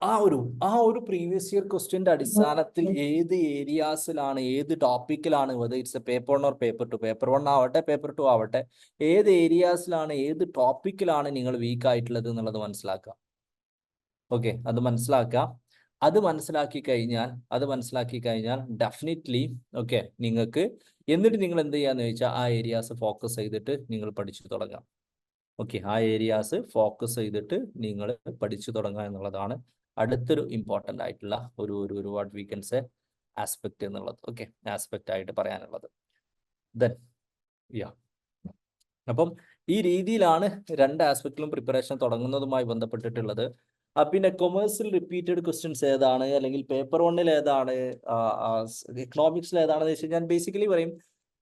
ആ ഒരു പ്രീവിയസ് ഇയർ ക്വസ്റ്റ്യന്റെ അടിസ്ഥാനത്തിൽ ഏത് ഏരിയാസിലാണ്, ഏത് ടോപ്പിക്കിലാണ്, it's a paper 1 or paper 2, paper 1 ആവട്ടെ പേപ്പർ 2 ആവട്ടെ, ഏത് ഏരിയാസിലാണ്, ഏത് ടോപ്പിക്കിലാണ് നിങ്ങൾ വീക്ക് ആയിട്ടുള്ളത് എന്നുള്ളത് മനസ്സിലാക്കുക. അത് മനസ്സിലാക്കി കഴിഞ്ഞാൽ ഡെഫിനറ്റ്ലി നിങ്ങൾക്ക്, എന്നിട്ട് നിങ്ങൾ എന്ത് ചെയ്യാന്ന് ചോദിച്ചാൽ ആ ഏരിയാസ് ഫോക്കസ് ചെയ്തിട്ട് നിങ്ങൾ പഠിച്ചു തുടങ്ങാം. ആ ഏരിയാസ് ഫോക്കസ് ചെയ്തിട്ട് നിങ്ങൾ പഠിച്ചു തുടങ്ങുക എന്നുള്ളതാണ് അടുത്തൊരു ഇമ്പോർട്ടൻ്റ് ആയിട്ടുള്ള ഒരു what we can say aspect എന്നുള്ളത്. ആസ്പെക്ട് ആയിട്ട് പറയാനുള്ളത്. അപ്പം ഈ രീതിയിലാണ് രണ്ട് ആസ്പെക്റ്റിലും പ്രിപ്പറേഷൻ തുടങ്ങുന്നതുമായി ബന്ധപ്പെട്ടിട്ടുള്ളത്. പിന്നെ കൊമേഴ്സിൽ റിപ്പീറ്റഡ് ക്വസ്റ്റ്യൻസ് ഏതാണ്, അല്ലെങ്കിൽ പേപ്പർ 1 ഏതാണ്, എക്കണോമിക്സിൽ ഏതാണെന്ന് വെച്ച് കഴിഞ്ഞാൽ ബേസിക്കലി പറയും,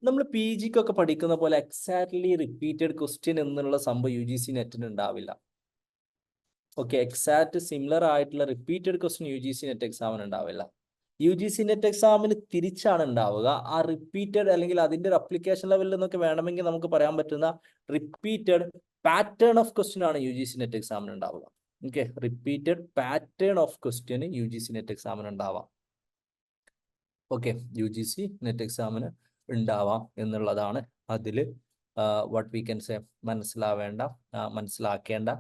നമ്മൾ PGക്കൊക്കെ പഠിക്കുന്ന പോലെ എക്സാക്ട്ലി റിപ്പീറ്റഡ് ക്വസ്റ്റ്യൻ എന്നുള്ള സംഭവം UGC നെറ്റിന് ഉണ്ടാവില്ല. എക്സാക്ട് സിമിലർ ആയിട്ടുള്ള റിപ്പീറ്റഡ് ക്വസ്റ്റ്യൻ UGC നെറ്റ് എക്സാമിന് ഉണ്ടാവില്ല. UGC നെറ്റ് എക്സാമിന് തിരിച്ചാണ് ഉണ്ടാവുക. ആ റിപ്പീറ്റഡ് അല്ലെങ്കിൽ അതിന്റെ ഒരു അപ്ലിക്കേഷൻ ലെവലിൽ നിന്നൊക്കെ വേണമെങ്കിൽ നമുക്ക് പറയാൻ പറ്റുന്ന റിപ്പീറ്റഡ് പാറ്റേൺ ഓഫ് ക്വസ്റ്റ്യൻ ആണ് UGC നെറ്റ് എക്സാമിന് ഉണ്ടാവുക. Repeated pattern of question UGC net എക്സാമിന് ഉണ്ടാവാം. UGC നെറ്റ് എക്സാമിന് ഉണ്ടാവാം എന്നുള്ളതാണ് അതിൽ വാട്ട് വി കൻ സേ മനസ്സിലാക്കേണ്ട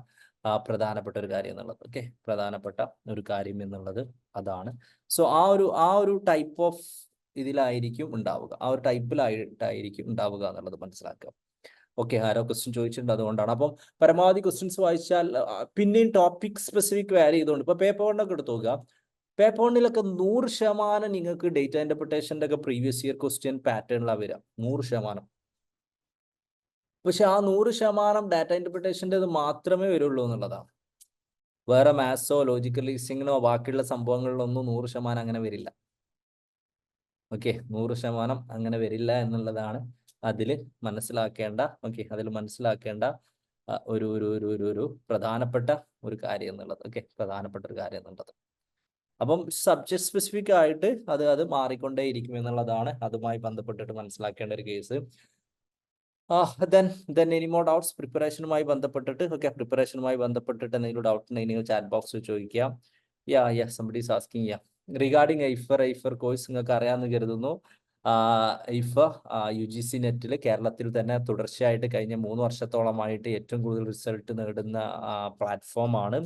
പ്രധാനപ്പെട്ട ഒരു കാര്യം എന്നുള്ളത്. പ്രധാനപ്പെട്ട ഒരു കാര്യം എന്നുള്ളത് അതാണ്. സോ ആ ഒരു ടൈപ്പ് ഓഫ് ഇതിലായിരിക്കും ഉണ്ടാവുക, ആ ഒരു ടൈപ്പിലായിട്ടായിരിക്കും ഉണ്ടാവുക എന്നുള്ളത് മനസ്സിലാക്കുക. ഓക്കെ, ആരോ ക്വസ്റ്റ്യൻ ചോദിച്ചിട്ടുണ്ട്, അതുകൊണ്ടാണ്. അപ്പം പരമാവധി ക്വസ്റ്റ്യൻസ് വായിച്ചാൽ പിന്നെയും ടോപ്പിക് സ്പെസിഫിക് വാരി ചെയ്തുകൊണ്ട് ഇപ്പൊ പേപ്പർ വണ്ണൊക്കെ എടുത്ത് നോക്കുക. പേപ്പർ വണ്ണിലൊക്കെ 100% നിങ്ങൾക്ക് ഡേറ്റ ഇന്റർപ്രിട്ടേഷൻ്റെ ഒക്കെ പ്രീവിയസ് ഇയർ ക്വസ്റ്റ്യൻ പാറ്റേണിലാണ് വരിക, 100%. പക്ഷെ ആ 100% ഡാറ്റ ഇന്റർപ്രിട്ടേഷൻ്റെ മാത്രമേ വരുള്ളൂ എന്നുള്ളതാണ്. വേറെ മാത്സോ ലോജിക്കൽ റീസണിങ്ങോ ബാക്കിയുള്ള സംഭവങ്ങളിലൊന്നും 100% അങ്ങനെ വരില്ല. ഓക്കെ, 100% അങ്ങനെ വരില്ല എന്നുള്ളതാണ് അതിൽ മനസ്സിലാക്കേണ്ട ഒരു പ്രധാനപ്പെട്ട ഒരു കാര്യം എന്നുള്ളത്. ഓക്കെ, പ്രധാനപ്പെട്ട ഒരു കാര്യം എന്നുള്ളത്. അപ്പം സബ്ജക്ട് സ്പെസിഫിക് ആയിട്ട് അത് മാറിക്കൊണ്ടേയിരിക്കും എന്നുള്ളതാണ് അതുമായി ബന്ധപ്പെട്ടിട്ട് മനസ്സിലാക്കേണ്ട ഒരു case. then any more doubts പ്രിപ്പറേഷനുമായി ബന്ധപ്പെട്ടിട്ട്? ഓക്കെ, പ്രിപ്പറേഷനുമായി ബന്ധപ്പെട്ടിട്ട് എന്തെങ്കിലും ഡൗട്ട് ഉണ്ടെങ്കിൽ ചാറ്റ് ബോക്സിൽ ചോദിക്കാം. somebody is asking regarding IFER course നിങ്ങൾക്ക് അറിയാമെന്ന് കരുതുന്നു. ഐഫർ UGC നെറ്റിൽ കേരളത്തിൽ തന്നെ തുടർച്ചയായിട്ട് കഴിഞ്ഞ 3 വർഷത്തോളമായിട്ട് ഏറ്റവും കൂടുതൽ റിസൾട്ട് നേടുന്ന പ്ലാറ്റ്ഫോമാണ്.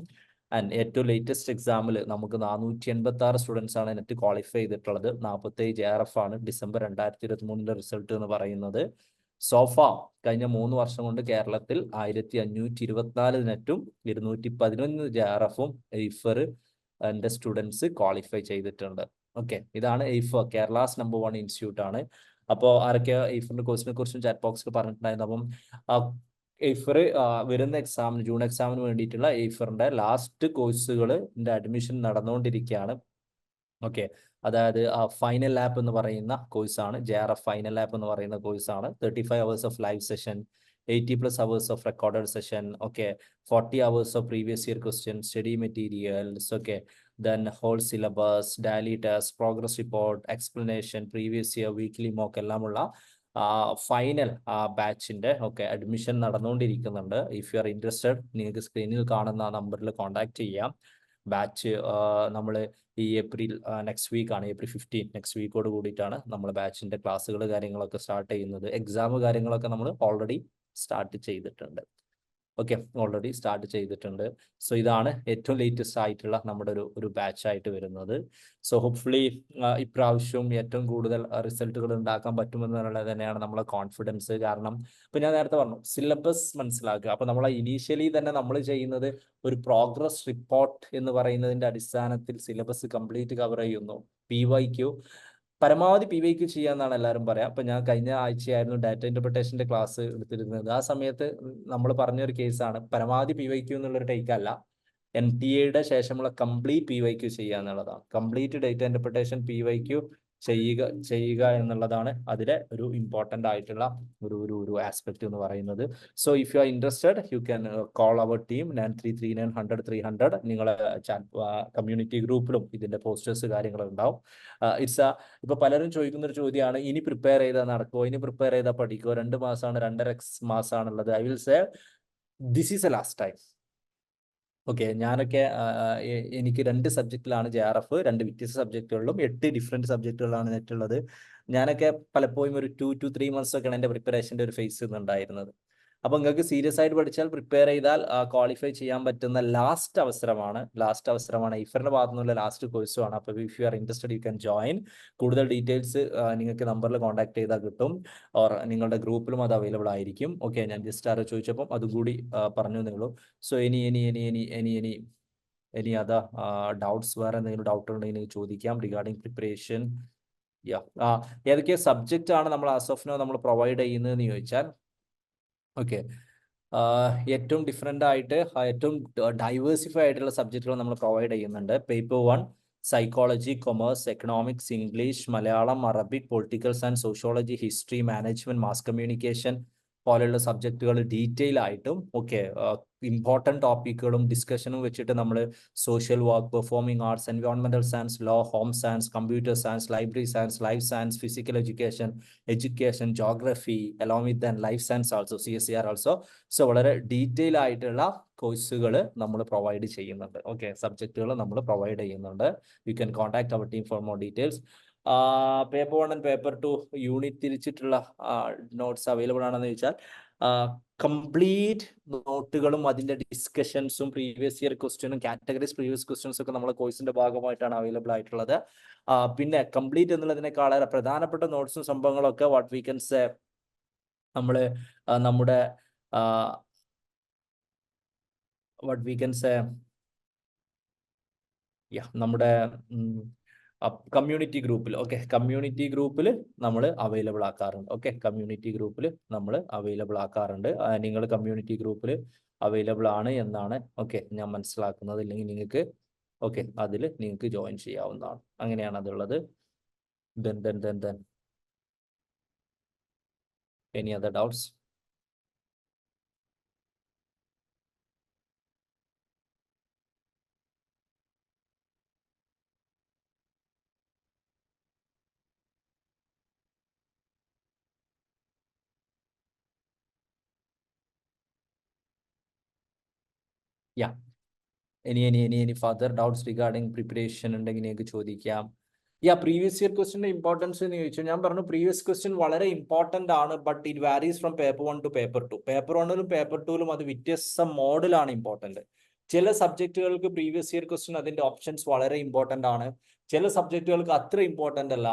ആൻഡ് ഏറ്റവും ലേറ്റസ്റ്റ് എക്സാമിൽ നമുക്ക് 486 സ്റ്റുഡൻസ് ആണ് നെറ്റ് ക്വാളിഫൈ ചെയ്തിട്ടുള്ളത്. 47 JRF ആണ് ഡിസംബർ 2023 റിസൾട്ട് എന്ന് പറയുന്നത്. സോഫ കഴിഞ്ഞ 3 വർഷം കൊണ്ട് കേരളത്തിൽ 1524 നെറ്റും 211 JRF-ഉം ഐഫർ എൻ്റെ സ്റ്റുഡൻസ് ക്വാളിഫൈ ചെയ്തിട്ടുണ്ട്. ഓക്കെ, ഇതാണ് ഐഫർ, കേരളാസ് നമ്പർ 1 ഇൻസ്റ്റിറ്റ്യൂട്ട് ആണ്. അപ്പോൾ ആരൊക്കെ ഐഫറിന്റെ കോഴ്സിനെ കുറിച്ചും ചാറ്റ് ബോക്സിൽ പറഞ്ഞിട്ടുണ്ടായിരുന്നു. അപ്പം ഐഫർ വരുന്ന എക്സാമിന്, ജൂൺ എക്സാമിന് വേണ്ടിയിട്ടുള്ള ഐഫറിന്റെ ലാസ്റ്റ് കോഴ്സുകളുടെ അഡ്മിഷൻ നടന്നുകൊണ്ടിരിക്കുകയാണ്. ഓക്കെ, അതായത് ഫൈനൽ ലാപ്പ് എന്ന് പറയുന്ന കോഴ്സാണ്, JRF ഫൈനൽ ലാപ്പ് എന്ന് പറയുന്ന കോഴ്സാണ്. 35 hours of live session, 80+ hours of recorded session, okay, 40 hours of previous year questions, study materials, okay, then whole syllabus, daily test, progress report, explanation, previous year weekly mock എല്ലാമുള്ള final ബാച്ചിന്റെ admission നടന്നുകൊണ്ടിരിക്കുന്നുണ്ട്. If you are interested, നിങ്ങൾക്ക് സ്ക്രീനിൽ കാണുന്ന നമ്പറിൽ contact ചെയ്യാം. Batch നമ്മൾ ഈ ഏപ്രിൽ നെക്സ്റ്റ് വീക്കാണ്, ഏപ്രിൽ 15 നെക്സ്റ്റ് വീക്കോട് കൂടിയിട്ടാണ് നമ്മൾ ബാച്ചിന്റെ ക്ലാസ്സുകൾ കാര്യങ്ങളൊക്കെ സ്റ്റാർട്ട് ചെയ്യുന്നത്. എക്സാം കാര്യങ്ങളൊക്കെ നമ്മൾ ഓൾറെഡി സ്റ്റാർട്ട് ചെയ്തിട്ടുണ്ട്. ഓക്കെ, ഓൾറെഡി സ്റ്റാർട്ട് ചെയ്തിട്ടുണ്ട്. സോ ഇതാണ് ഏറ്റവും ലേറ്റസ്റ്റ് ആയിട്ടുള്ള നമ്മുടെ ഒരു ബാച്ച് ആയിട്ട് വരുന്നത്. സോ ഹോപ്പ്ഫുള്ളി ഇപ്രാവശ്യവും ഏറ്റവും കൂടുതൽ റിസൾട്ടുകൾ ഉണ്ടാക്കാൻ പറ്റുമെന്നുള്ളത് തന്നെയാണ് നമ്മളെ കോൺഫിഡൻസ്. കാരണം ഇപ്പം ഞാൻ നേരത്തെ പറഞ്ഞു, സിലബസ് മനസ്സിലാക്കുക. അപ്പോൾ നമ്മൾ ഇനീഷ്യലി തന്നെ നമ്മൾ ചെയ്യുന്നത് ഒരു പ്രോഗ്രസ് റിപ്പോർട്ട് എന്ന് പറയുന്നതിൻ്റെ അടിസ്ഥാനത്തിൽ സിലബസ് കംപ്ലീറ്റ് കവർ ചെയ്യുന്നു. PYQ പരമാവധി PYQ ചെയ്യാന്നാണ് എല്ലാവരും പറയാം. അപ്പൊ ഞാൻ കഴിഞ്ഞ ആഴ്ചയായിരുന്നു ഡാറ്റ ഇന്റർപ്രിട്ടേഷന്റെ ക്ലാസ് എടുത്തിരുന്നത്. ആ സമയത്ത് നമ്മൾ പറഞ്ഞൊരു കേസാണ്, പരമാവധി PYQ എന്നുള്ളൊരു ടേക്ക് അല്ല, NTA ശേഷമുള്ള കംപ്ലീറ്റ് PYQ ചെയ്യുക എന്നുള്ളതാണ്. കംപ്ലീറ്റ് ഡാറ്റ ഇന്റർപ്രിട്ടേഷൻ PYQ ചെയ്യുക എന്നുള്ളതാണ് അതിലെ ഒരു ഇമ്പോർട്ടൻ്റ് ആയിട്ടുള്ള ഒരു ആസ്പെക്ട് എന്ന് പറയുന്നത്. So if you are interested, you can call our team 9339 100 നിങ്ങളെ കമ്മ്യൂണിറ്റി ഗ്രൂപ്പിലും ഇതിന്റെ പോസ്റ്റേഴ്സ് കാര്യങ്ങൾ ഉണ്ടാവും. ഇപ്പൊ പലരും ചോദിക്കുന്ന ഒരു ചോദ്യമാണ്, ഇനി പ്രിപ്പയർ ചെയ്താൽ നടക്കുമോ, ഇനി പ്രിപ്പയർ ചെയ്താൽ പഠിക്കുമോ, 2 മാസമാണ് 2.5 മാസമാണുള്ളത്. I will say this is a last time. Okay, ഞാനൊക്കെ എനിക്ക് 2 സബ്ജക്റ്റിലാണ് JRF, 2 വ്യത്യസ്ത സബ്ജക്റ്റുകളിലും 8 ഡിഫറെൻറ്റ് സബ്ജക്റ്റുകളാണ് നെറ്റുള്ളത്. ഞാനൊക്കെ പലപ്പോഴും ഒരു 2 to 3 months ഒക്കെയാണ് എൻ്റെ പ്രിപ്പറേഷൻ്റെ ഒരു ഫേസ് ഉണ്ടായിരുന്നത്. അപ്പോൾ നിങ്ങൾക്ക് സീരിയസ് ആയിട്ട് പഠിച്ചാൽ, പ്രിപ്പയർ ചെയ്താൽ ക്വാളിഫൈ ചെയ്യാൻ പറ്റുന്ന ലാസ്റ്റ് അവസരമാണ് ഐഫറിന്റെ ഭാഗത്തു നിന്നുള്ള ലാസ്റ്റ് കോഴ്സുമാണ്. അപ്പോൾ if you are interested, you can join. കൂടുതൽ ഡീറ്റെയിൽസ് നിങ്ങൾക്ക് നമ്പറിൽ കോൺടാക്ട് ചെയ്താൽ കിട്ടും, ഓർ നിങ്ങളുടെ ഗ്രൂപ്പിലും അത് അവൈലബിൾ ആയിരിക്കും. ഓക്കെ, ഞാൻ ജസ്റ്റ് ആരോ ചോദിച്ചപ്പം അതുകൂടി പറഞ്ഞു നിങ്ങളു. സോ എനി അതർ ഡൗട്ട്സ്, വേറെ എന്തെങ്കിലും ഡൗട്ട് ഉണ്ടെങ്കിൽ ചോദിക്കാം റിഗാർഡിംഗ് പ്രിപ്പറേഷൻ. ഏതൊക്കെ സബ്ജക്റ്റ് ആണ് നമ്മൾ ആസ് ഓഫ് നോ നമ്മൾ പ്രൊവൈഡ് ചെയ്യുന്നതെന്ന് ചോദിച്ചാൽ, ഓക്കെ, ഏറ്റവും ഡിഫറെൻ്റ് ആയിട്ട് ഏറ്റവും ഡൈവേഴ്സിഫൈ ആയിട്ടുള്ള സബ്ജക്റ്റുകൾ നമ്മൾ പ്രൊവൈഡ് ചെയ്യുന്നുണ്ട്. Paper 1 psychology, commerce, economics, English, Malayalam, Arabic, political science, sociology, history, management, mass communication പോലെയുള്ള സബ്ജക്റ്റുകൾ ഡീറ്റെയിൽ ആയിട്ടും ഇമ്പോർട്ടൻ്റ് ടോപ്പിക്കുകളും ഡിസ്കഷനും വെച്ചിട്ട് നമ്മൾ സോഷ്യൽ വർക്ക്, പെർഫോമിംഗ് ആർട്സ്, എൻവയോൺമെന്റൽ science, law, home science, computer science, library science, life science, physical education, geography, along with then life science also, CSER also. So വളരെ detail ആയിട്ടുള്ള കോഴ്സുകൾ നമ്മൾ പ്രൊവൈഡ് ചെയ്യുന്നുണ്ട്. ഓക്കെ, സബ്ജക്റ്റുകൾ നമ്മൾ പ്രൊവൈഡ് ചെയ്യുന്നുണ്ട്. You can contact our team for more details. Paper 1 and paper 2 unit തിരിച്ചിട്ടുള്ള notes available ആണെന്ന് ചോദിച്ചാൽ, കംപ്ലീറ്റ് നോട്ടുകളും അതിന്റെ ഡിസ്കഷൻസും പ്രീവിയസ് ഇയർ ക്വസ്റ്റ്യനും കാറ്റഗറീസ് പ്രീവിയസ് ക്വസ്റ്റ്യൻസ് ഒക്കെ നമ്മുടെ കോഴ്സിന്റെ ഭാഗമായിട്ടാണ് അവൈലബിൾ ആയിട്ടുള്ളത്. പിന്നെ കംപ്ലീറ്റ് എന്നുള്ളതിനേക്കാൾ പ്രധാനപ്പെട്ട നോട്ട്സും സംഭവങ്ങളൊക്കെ വാട്ട് വി കൻ സേ നമ്മൾ നമ്മുടെ വാട്ട് വി കൻ സേ നമ്മുടെ കമ്മ്യൂണിറ്റി ഗ്രൂപ്പിൽ കമ്മ്യൂണിറ്റി ഗ്രൂപ്പിൽ നമ്മൾ അവൈലബിൾ ആക്കാറുണ്ട്. കമ്മ്യൂണിറ്റി ഗ്രൂപ്പിൽ നമ്മൾ അവൈലബിൾ ആക്കാറുണ്ട്. നിങ്ങൾ കമ്മ്യൂണിറ്റി ഗ്രൂപ്പിൽ അവൈലബിൾ ആണ് എന്നാണ് ഞാൻ മനസ്സിലാക്കുന്നത്. ഇല്ലെങ്കിൽ നിങ്ങൾക്ക് അതിൽ നിങ്ങൾക്ക് ജോയിൻ ചെയ്യാവുന്നതാണ്. അങ്ങനെയാണ് അതുള്ളത്. then any other doubts? Yeah. Any further doubts regarding preparation ഉണ്ടെങ്കിൽ നിങ്ങൾക്ക് ചോദിക്കാം. പ്രീവിയസ് ഇയർ ക്വസ്റ്റിന്റെ ഇമ്പോർട്ടൻസ് എന്ന് ചോദിച്ചാൽ ഞാൻ പറഞ്ഞു പ്രീവിയസ് ക്വസ്റ്റ്യൻ വളരെ ഇമ്പോർട്ടന്റ് ആണ്. But it varies from paper 1 to paper 2. Paper 1ലും പേപ്പർ 2ലും അത് വ്യത്യസ്ത മോഡലാണ് ഇമ്പോർട്ടന്റ്. ചില സബ്ജക്റ്റുകൾക്ക് പ്രീവിയസ് ഇയർ ക്വസ്റ്റ്യൻ അതിന്റെ ഓപ്ഷൻസ് വളരെ ഇമ്പോർട്ടന്റ് ആണ്. ചില സബ്ജക്റ്റുകൾക്ക് അത്ര ഇമ്പോർട്ടന്റ് അല്ല.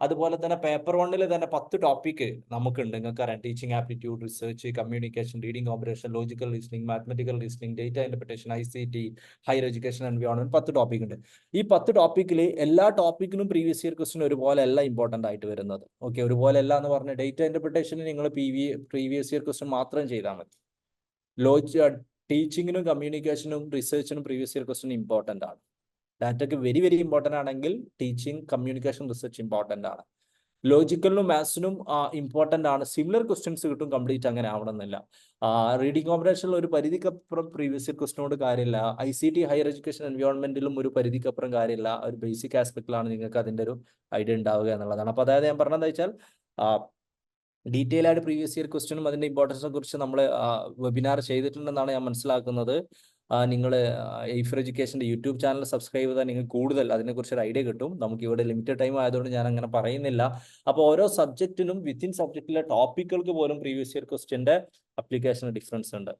അതുപോലെ തന്നെ പേപ്പർ 1ൽ തന്നെ 10 ടോപ്പിക് നമുക്കുണ്ട്. നിങ്ങൾക്കറിയാം, teaching aptitude, research, communication, reading comprehension, logical reasoning, mathematical reasoning, data interpretation, ICT, higher education environment, 10 topic ഉണ്ട്. ഈ 10 ടോപ്പിക്കിൽ എല്ലാ ടോപ്പിക്കിനും പ്രീവിയസ് ഇയർ ക്വസ്റ്റ്യൻ ഒരുപോലെ അല്ല ഇമ്പോർട്ടന്റ് ആയിട്ട് വരുന്നത്. ഒരുപോലെ അല്ല എന്ന് പറഞ്ഞ ഡേറ്റ ഇന്റർപ്രിട്ടേഷനിൽ നിങ്ങൾ പ്രീവിയസ് ഇയർ ക്വസ്റ്റ്യൻ മാത്രം ചെയ്താൽ മതി. ടീച്ചിങ്ങിനും കമ്മ്യൂണിക്കേഷനും റിസർച്ചിനും പ്രീവിയസ് ഇയർ ക്വസ്റ്റ്യൻ ഇമ്പോർട്ടന്റ് ആണ്. ഡാറ്റയ്ക്ക് വെരി വെരി ഇമ്പോർട്ടന്റ് ആണെങ്കിൽ ടീച്ചിങ്, കമ്മ്യൂണിക്കേഷൻ, റിസർച്ച് ഇമ്പോർട്ടന്റ് ആണ്. ലോജിക്കലിനും മാത്സിനും ഇമ്പോർട്ടന്റ് ആണ്. സിമിലർ ക്വസ്റ്റ്യൻസ് കിട്ടും, കംപ്ലീറ്റ് അങ്ങനെ ആവണമെന്നില്ല. റീഡിംഗ് കോമ്പ്രിഹെൻഷനിൽ ഒരു പരിധിക്കപ്പുറം പ്രീവിയസ് ഇയർ ക്വസ്റ്റ്യനോട് കാര്യമില്ല. ICT, ഹയർ എഡ്യൂക്കേഷൻ എൻവയോൺമെന്റിലും ഒരു പരിധിക്കപ്പുറം കാര്യമില്ല. ഒരു ബേസിക് ആസ്പെക്റ്റിലാണ് നിങ്ങൾക്ക് അതിന്റെ ഒരു ഐഡിയ ഉണ്ടാവുക എന്നുള്ളതാണ്. അപ്പൊ അതായത് ഞാൻ പറഞ്ഞത് വെച്ചാൽ ഡീറ്റെയിൽ ആയിട്ട് പ്രീവിയസ് ഇയർ ക്വസ്റ്റ്യനും അതിന്റെ ഇമ്പോർട്ടൻസിനെ കുറിച്ച് നമ്മൾ വെബിനാർ ചെയ്തിട്ടുണ്ടെന്നാണ് ഞാൻ മനസ്സിലാക്കുന്നത്. നിങ്ങൾ എയ്ഫർ എഡ്യൂക്കേഷൻ്റെ യൂട്യൂബ് ചാനൽ സബ്സ്ക്രൈബ് ചെയ്താൽ നിങ്ങൾക്ക് കൂടുതൽ അതിനെക്കുറിച്ച് ഒരു ഐഡിയ കിട്ടും. നമുക്ക് ഇവിടെ ലിമിറ്റഡ് ടൈം ആയതുകൊണ്ട് ഞാൻ അങ്ങനെ പറയുന്നില്ല. അപ്പോൾ ഓരോ സബ്ജക്റ്റിനും വിത്തിൻ സബ്ജക്റ്റിലെ ടോപ്പിക്കുകൾക്ക് പോലും പ്രീവിയസ് ഇയർ ക്വസ്റ്റ്യൻ്റെ അപ്ലിക്കേഷൻ ഡിഫറൻസ് ഉണ്ട്.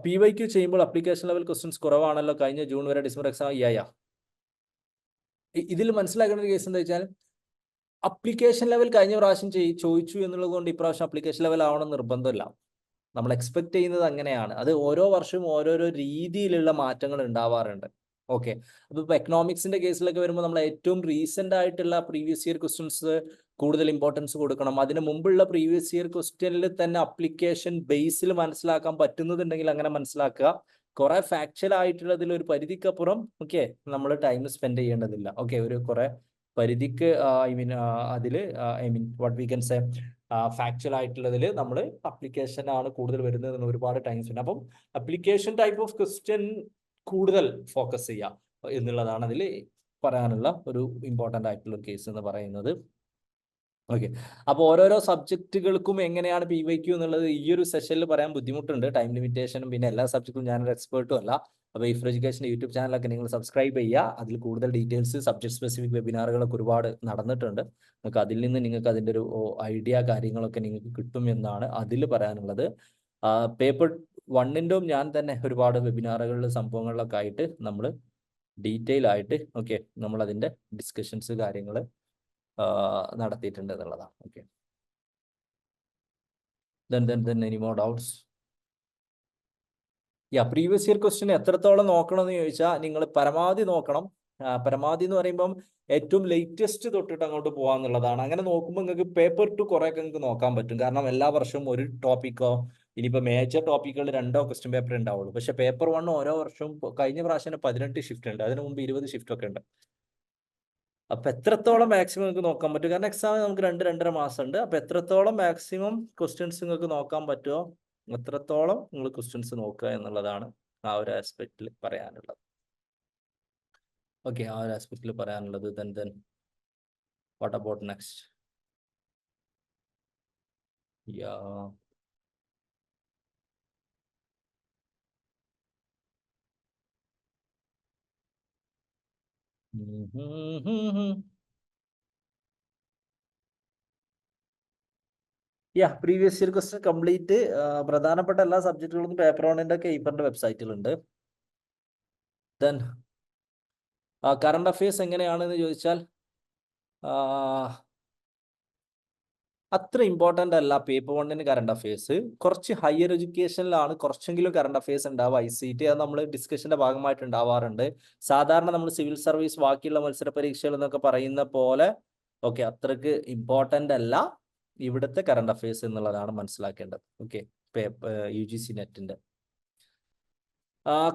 PYQ ചെയ്യുമ്പോൾ അപ്ലിക്കേഷൻ ലെവൽ ക്വസ്റ്റ്യൻസ് കുറവാണല്ലോ കഴിഞ്ഞ ജൂൺ വരെ ഡിസംബർ എക്സാം. ഇതിൽ മനസ്സിലാക്കേണ്ട ഒരു കേസ് എന്താ വെച്ചാൽ അപ്ലിക്കേഷൻ ലെവൽ കഴിഞ്ഞ പ്രാവശ്യം ചോദിച്ചു എന്നുള്ളത് കൊണ്ട് ഇപ്രാവശ്യം അപ്ലിക്കേഷൻ ലെവൽ ആവണം നിർബന്ധമില്ല. നമ്മൾ എക്സ്പെക്ട് ചെയ്യുന്നത് അങ്ങനെയാണ്. അത് ഓരോ വർഷവും ഓരോരോ രീതിയിലുള്ള മാറ്റങ്ങൾ ഉണ്ടാവാറുണ്ട്. അപ്പോൾ ഇപ്പോൾ എക്കണോമിക്സിന്റെ കേസിലൊക്കെ വരുമ്പോൾ നമ്മൾ ഏറ്റവും റീസെന്റ് ആയിട്ടുള്ള പ്രീവിയസ് ഇയർ ക്വസ്റ്റ്യൻസ് കൂടുതൽ ഇമ്പോർട്ടൻസ് കൊടുക്കണം. അതിന് മുമ്പുള്ള പ്രീവിയസ് ഇയർ ക്വസ്റ്റ്യനിൽ തന്നെ അപ്ലിക്കേഷൻ ബേസിൽ മനസ്സിലാക്കാൻ പറ്റുന്നതുണ്ടെങ്കിൽ അങ്ങനെ മനസ്സിലാക്കുക. കുറെ ഫാക്ച്വൽ ആയിട്ടുള്ളതിൽ ഒരു പരിധിക്കപ്പുറം നമ്മൾ ടൈം സ്പെൻഡ് ചെയ്യേണ്ടതില്ല. ഒരു കുറെ പരിധിക്ക് what we can say factual ആയിട്ടുള്ളതിൽ നമ്മൾ അപ്ലിക്കേഷൻ ആണ് കൂടുതൽ വരുന്നത്, ഒരുപാട് ടൈംസ് ഉണ്ട്. അപ്പം അപ്ലിക്കേഷൻ ടൈപ്പ് ഓഫ് ക്വസ്റ്റ്യൻ കൂടുതൽ ഫോക്കസ് ചെയ്യുക എന്നുള്ളതാണ് അതിൽ പറയാനുള്ള ഒരു ഇമ്പോർട്ടൻ്റ് ആയിട്ടുള്ള ഒരു കേസ് എന്ന് പറയുന്നത്. അപ്പോൾ ഓരോരോ സബ്ജക്റ്റുകൾക്കും എങ്ങനെയാണ് PYQ എന്നുള്ളത് ഈ ഒരു സെഷനിൽ പറയാൻ ബുദ്ധിമുട്ടുണ്ട്, ടൈം ലിമിറ്റേഷനും പിന്നെ എല്ലാ സബ്ജക്റ്റും ഞാനൊരു എക്സ്പേർട്ടും അല്ല. അപ്പോൾ എയ്ഫർ എഡ്യൂക്കേഷൻ്റെ യൂട്യൂബ് ചാനലൊക്കെ നിങ്ങൾ സബ്സ്ക്രൈബ് ചെയ്യുക. അതിൽ കൂടുതൽ ഡീറ്റെയിൽസ്, സബ്ജക്ട് സ്പെസിഫിക് വെബിനാറുകളൊക്കെ ഒരുപാട് നടന്നിട്ടുണ്ട്. നിങ്ങൾക്ക് അതിൽ നിന്ന് നിങ്ങൾക്ക് അതിൻ്റെ ഒരു ഐഡിയ കാര്യങ്ങളൊക്കെ നിങ്ങൾക്ക് കിട്ടും എന്നാണ് അതിൽ പറയാനുള്ളത്. പേപ്പർ 1ൻ്റെ ഞാൻ തന്നെ ഒരുപാട് വെബിനാറുകളിൽ സംഭവങ്ങളിലൊക്കെ ആയിട്ട് നമ്മൾ ഡീറ്റെയിൽ ആയിട്ട് നമ്മൾ അതിൻ്റെ ഡിസ്കഷൻസ് കാര്യങ്ങൾ നടത്തിയിട്ടുണ്ട് എന്നുള്ളതാണ്. Then any more doubts? Previous year question എത്രത്തോളം നോക്കണം എന്ന് ചോദിച്ചാൽ നിങ്ങൾ പരമാവധി നോക്കണം. പരമാവധി എന്ന് പറയുമ്പം ഏറ്റവും ലേറ്റസ്റ്റ് തൊട്ടിട്ട് അങ്ങോട്ട് പോകാന്നുള്ളതാണ്. അങ്ങനെ നോക്കുമ്പോൾ നിങ്ങൾക്ക് പേപ്പർ 2 കുറേയൊക്കെ നിങ്ങൾക്ക് നോക്കാൻ പറ്റും. കാരണം എല്ലാ വർഷവും ഒരു ടോപ്പിക്കോ ഇനിയിപ്പോൾ മേജർ ടോപ്പിക്കുകൾ 2 ക്വസ്റ്റ്യൻ പേപ്പർ ഉണ്ടാവുള്ളൂ. പക്ഷെ പേപ്പർ 1 ഓരോ വർഷവും കഴിഞ്ഞ പ്രാവശ്യം 18 ഷിഫ്റ്റ് ഉണ്ട്, അതിന് മുമ്പ് 20 ഷിഫ്റ്റ് ഒക്കെ ഉണ്ട്. അപ്പൊ എത്രത്തോളം മാക്സിമം നിങ്ങൾക്ക് നോക്കാൻ പറ്റും, കാരണം എക്സാം നമുക്ക് 2-2.5 മാസം ഉണ്ട്. അപ്പൊ എത്രത്തോളം മാക്സിമം ക്വസ്റ്റ്യൻസ് നിങ്ങൾക്ക് നോക്കാൻ പറ്റുമോ എത്രത്തോളം നിങ്ങൾ ക്വസ്റ്റ്യൻസ് നോക്കുക എന്നുള്ളതാണ് ആ ഒരു ആസ്പെക്റ്റിൽ പറയാനുള്ളത്. ആ ഒരു ആസ്പെക്റ്റിൽ പറയാനുള്ളത്. then what about next? Previous year question complete പ്രധാനപ്പെട്ട എല്ലാ സബ്ജക്റ്റുകളും പേപ്പർ 1ൻ്റെ ഒക്കെ എയ്ഫറിന്റെ വെബ്സൈറ്റിലുണ്ട്. ദെൻ കറണ്ട് അഫയേഴ്സ് എങ്ങനെയാണെന്ന് ചോദിച്ചാൽ അത്ര ഇമ്പോർട്ടൻ്റ് അല്ല പേപ്പർ വണ്ണിന് കറണ്ട് അഫയേഴ്സ്. കുറച്ച് ഹയർ എഡ്യൂക്കേഷനിലാണ് കുറച്ചെങ്കിലും കറണ്ട് അഫയേഴ്സ് ഉണ്ടാവുക. ICT അത് നമ്മൾ ഡിസ്കഷന്റെ ഭാഗമായിട്ട് ഉണ്ടാവാറുണ്ട്. സാധാരണ നമ്മൾ സിവിൽ സർവീസ് ബാക്കിയുള്ള മത്സര പരീക്ഷകൾ എന്നൊക്കെ പറയുന്ന പോലെ ഓക്കെ അത്രക്ക് ഇമ്പോർട്ടൻ്റ് അല്ല ഇവിടുത്തെ കറണ്ട് അഫയേഴ്സ് എന്നുള്ളതാണ് മനസ്സിലാക്കേണ്ടത്. ഓക്കെ, UGC നെറ്റിന്റെ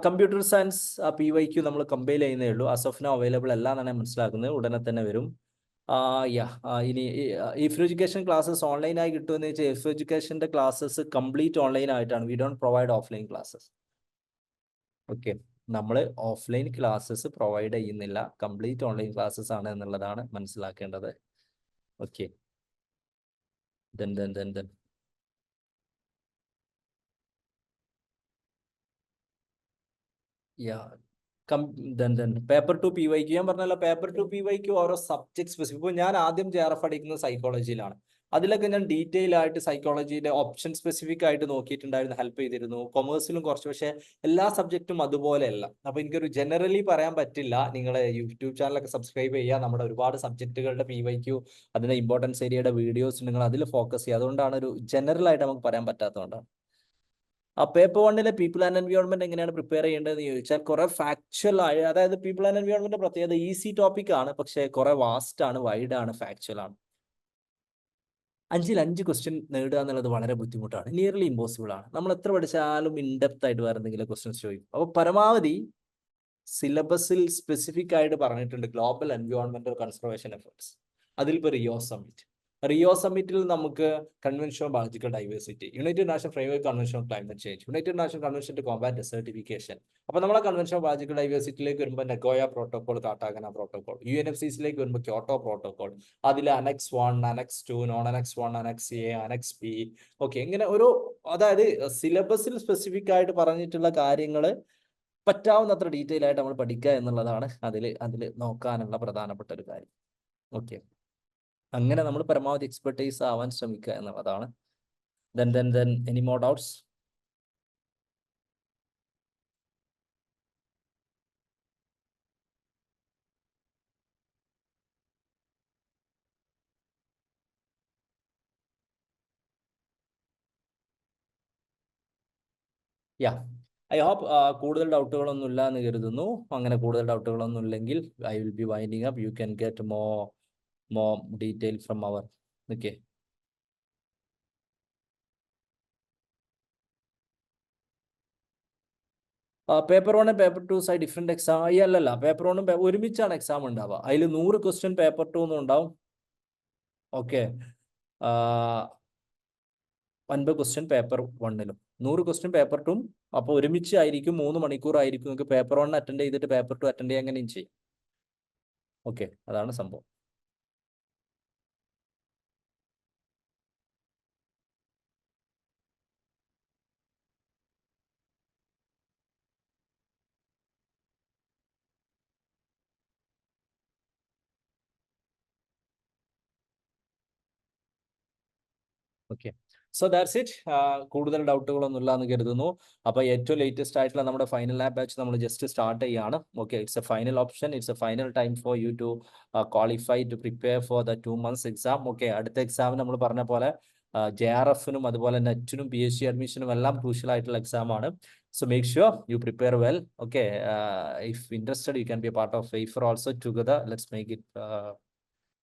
കമ്പ്യൂട്ടർ സയൻസ് PYQ നമ്മൾ കമ്പൈൽ ചെയ്യുന്നേ ഉള്ളൂ. ആസ് ഓഫ് നോ അവൈലബിൾ അല്ല എന്നാണ് മനസ്സിലാക്കുന്നത്. ഉടനെ തന്നെ വരും. ഇനി ഇഫ് എഡ്യൂക്കേഷൻ ക്ലാസ്സസ് ഓൺലൈനായി കിട്ടുമെന്ന് വെച്ചാൽ ഇഫ് എഡ്യൂക്കേഷൻ്റെ ക്ലാസ്സസ് കംപ്ലീറ്റ് ഓൺലൈൻ ആയിട്ടാണ്. We don't provide offline classes. Okay, നമ്മൾ ഓഫ്ലൈൻ ക്ലാസ്സസ് പ്രൊവൈഡ് ചെയ്യുന്നില്ല, കംപ്ലീറ്റ് ഓൺലൈൻ ക്ലാസ്സസ് ആണ് എന്നുള്ളതാണ് മനസ്സിലാക്കേണ്ടത്. ഓക്കെ, ദെൻ പേപ്പർ 2 PYQ ഞാൻ പറഞ്ഞല്ലോ. പേപ്പർ 2 PYQ ഓരോ സബ്ജക്ട് സ്പെസിഫിക്. ഇപ്പോൾ ഞാൻ ആദ്യം JRF അടിക്കുന്നത് സൈക്കോളജിയിലാണ്. അതിലൊക്കെ ഞാൻ ഡീറ്റെയിൽ ആയിട്ട് സൈക്കോളജിയുടെ ഓപ്ഷൻ സ്പെസിഫിക് ആയിട്ട് നോക്കിയിട്ടുണ്ടായിരുന്നു, ഹെൽപ്പ് ചെയ്തിരുന്നു. കൊമേഴ്സിലും കുറച്ച്, പക്ഷേ എല്ലാ സബ്ജക്റ്റും അതുപോലെയല്ല. അപ്പോൾ എനിക്കൊരു ജനറലി പറയാൻ പറ്റില്ല. നിങ്ങളെ യൂട്യൂബ് ചാനലൊക്കെ സബ്സ്ക്രൈബ് ചെയ്യുക. നമ്മുടെ ഒരുപാട് സബ്ജക്റ്റുകളുടെ PYQ അതിൻ്റെ ഇമ്പോർട്ടൻസ് ഏരിയയുടെ വീഡിയോസ് നിങ്ങൾ അതിൽ ഫോക്കസ് ചെയ്യുക. അതുകൊണ്ടാണ് ഒരു ജനറൽ ആയിട്ട് നമുക്ക് പറയാൻ പറ്റാത്തതുകൊണ്ടാണ്. പേപ്പർ വണ്ണിലെ പീപ്പിൾ ആൻഡ് എൻവയോൺമെന്റ് എങ്ങനെയാണ് പ്രിപ്പയർ ചെയ്യേണ്ടതെന്ന് ചോദിച്ചാൽ കുറെ ഫാക്ച്വൽ ആയ, അതായത് പീപ്പിൾ ആൻഡ് എൻവയോൺമെന്റ് പ്രത്യേകത ഈസി ടോപ്പിക് ആണ്, പക്ഷേ കുറെ വാസ്റ്റ് ആണ്, വൈഡ് ആണ്, ഫാക്ച്വൽ ആണ്. 5ൽ 5 ക്വസ്റ്റ്യൻ നേടുക എന്നുള്ളത് വളരെ ബുദ്ധിമുട്ടാണ്, നിയർലി ഇമ്പോസിബിൾ ആണ്. നമ്മൾ എത്ര പഠിച്ചാലും ഇൻഡെപ്ത് ആയിട്ട് വേറെ എന്തെങ്കിലും ക്വസ്റ്റ്യൻസ് ചോദിക്കും. അപ്പോൾ പരമാവധി സിലബസിൽ സ്പെസിഫിക് ആയിട്ട് പറഞ്ഞിട്ടുണ്ട് ഗ്ലോബൽ എൻവയോൺമെന്റൽ കൺസർവേഷൻ എഫേർട്സ്. അതിലിപ്പോൾ റിയോ സമ്മിറ്റിൽ നമുക്ക് convention on biological diversity, united nation framework convention on climate change, united nation convention to combat desertification. അപ്പോൾ നമ്മളെ കൺവെൻഷൻ ഓൺ ബയോളജിക്കൽ ഡൈവേഴ്സിറ്റിയിലേക്ക് വരുമ്പോൾ നഗോയ പ്രോട്ടോകോൾ, കാട്ടാകന പ്രോട്ടോകോൾ, UNFCCയിലേക്ക് വരുമ്പോൾ ക്യോട്ടോ പ്രോട്ടോകോൾ, അതിൽ annex 1, annex 2, non annex 1, annex A, annex B. Okay, ഇങ്ങനെ ഓരോ, അതായത് സിലബസിൽ സ്പെസിഫിക് ആയിട്ട് പറഞ്ഞിട്ടുള്ള കാര്യങ്ങൾ പറ്റാവുന്നത്ര ഡീറ്റെയിൽ ആയിട്ട് നമ്മൾ പഠിക്കുക എന്നുള്ളതാണ് അതിൽ നോക്കാനുള്ള പ്രധാനപ്പെട്ട ഒരു കാര്യം. ഓക്കെ, അങ്ങനെ നമ്മൾ പരമാവധി എക്സ്പെർട്ടൈസ് ആവാൻ ശ്രമിക്കുക എന്നുള്ളതാണ്. Then any more doubts? I hope കൂടുതൽ ഡൗട്ടുകളൊന്നും ഇല്ല എന്ന് കരുതുന്നു. അങ്ങനെ കൂടുതൽ ഡൗട്ടുകളൊന്നും ഇല്ലെങ്കിൽ I will be winding up. You can get more detail from our. Okay. Paper 1 paper 2 side different exam അല്ലല്ല. പേപ്പർ 1 ഒരുമിച്ചാണ് എക്സാം ഉണ്ടാവുക. അതിൽ 100 ക്വസ്റ്റ്യൻ പേപ്പർ 2 ഉണ്ടാവും. ഓക്കെ, 50 ക്വസ്റ്റ്യൻ പേപ്പർ 1ലും 100 ക്വസ്റ്റ്യൻ പേപ്പർ 2. അപ്പോൾ ഒരുമിച്ച് ആയിരിക്കും, 3 മണിക്കൂർ ആയിരിക്കും. നിങ്ങൾക്ക് പേപ്പർ 1 അറ്റൻഡ് ചെയ്തിട്ട് പേപ്പർ 2 അറ്റൻഡ് ചെയ്യാൻ അങ്ങനെയും ചെയ്യും. ഓക്കെ, അതാണ് സംഭവം. Okay, so that's it. കൂടുതൽ ഡൗട്ടുകളൊന്നും ഇല്ല എന്ന് കരുതുന്നു. അപ്പോൾ ഏറ്റവും ലേറ്റസ്റ്റ് ആയിട്ടുള്ള നമ്മുടെ ഫൈനൽ ലാബ് ബാച്ച് നമ്മൾ ജസ്റ്റ് സ്റ്റാർട്ട് ചെയ്യാണ്. Okay, it's a final option, it's a final time for you to qualify to prepare for the 2 months exam. Okay, അടുത്ത എക്സാം നമ്മൾ പറഞ്ഞ പോലെ JRFനും അതുപോലെ നെറ്റിനും PhD അഡ്മിഷനും എല്ലാം ക്രൂഷ്യൽ ആയിട്ടുള്ള എക്സാം ആണ്. So make sure you prepare well. Okay, if interested, you can be a part of WAFER also together. Let's make it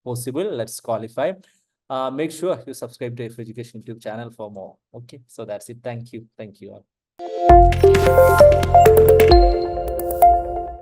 possible. Let's qualify. Make sure you subscribe to WAFER Education YouTube channel for more. Okay, so that's it. Thank you all.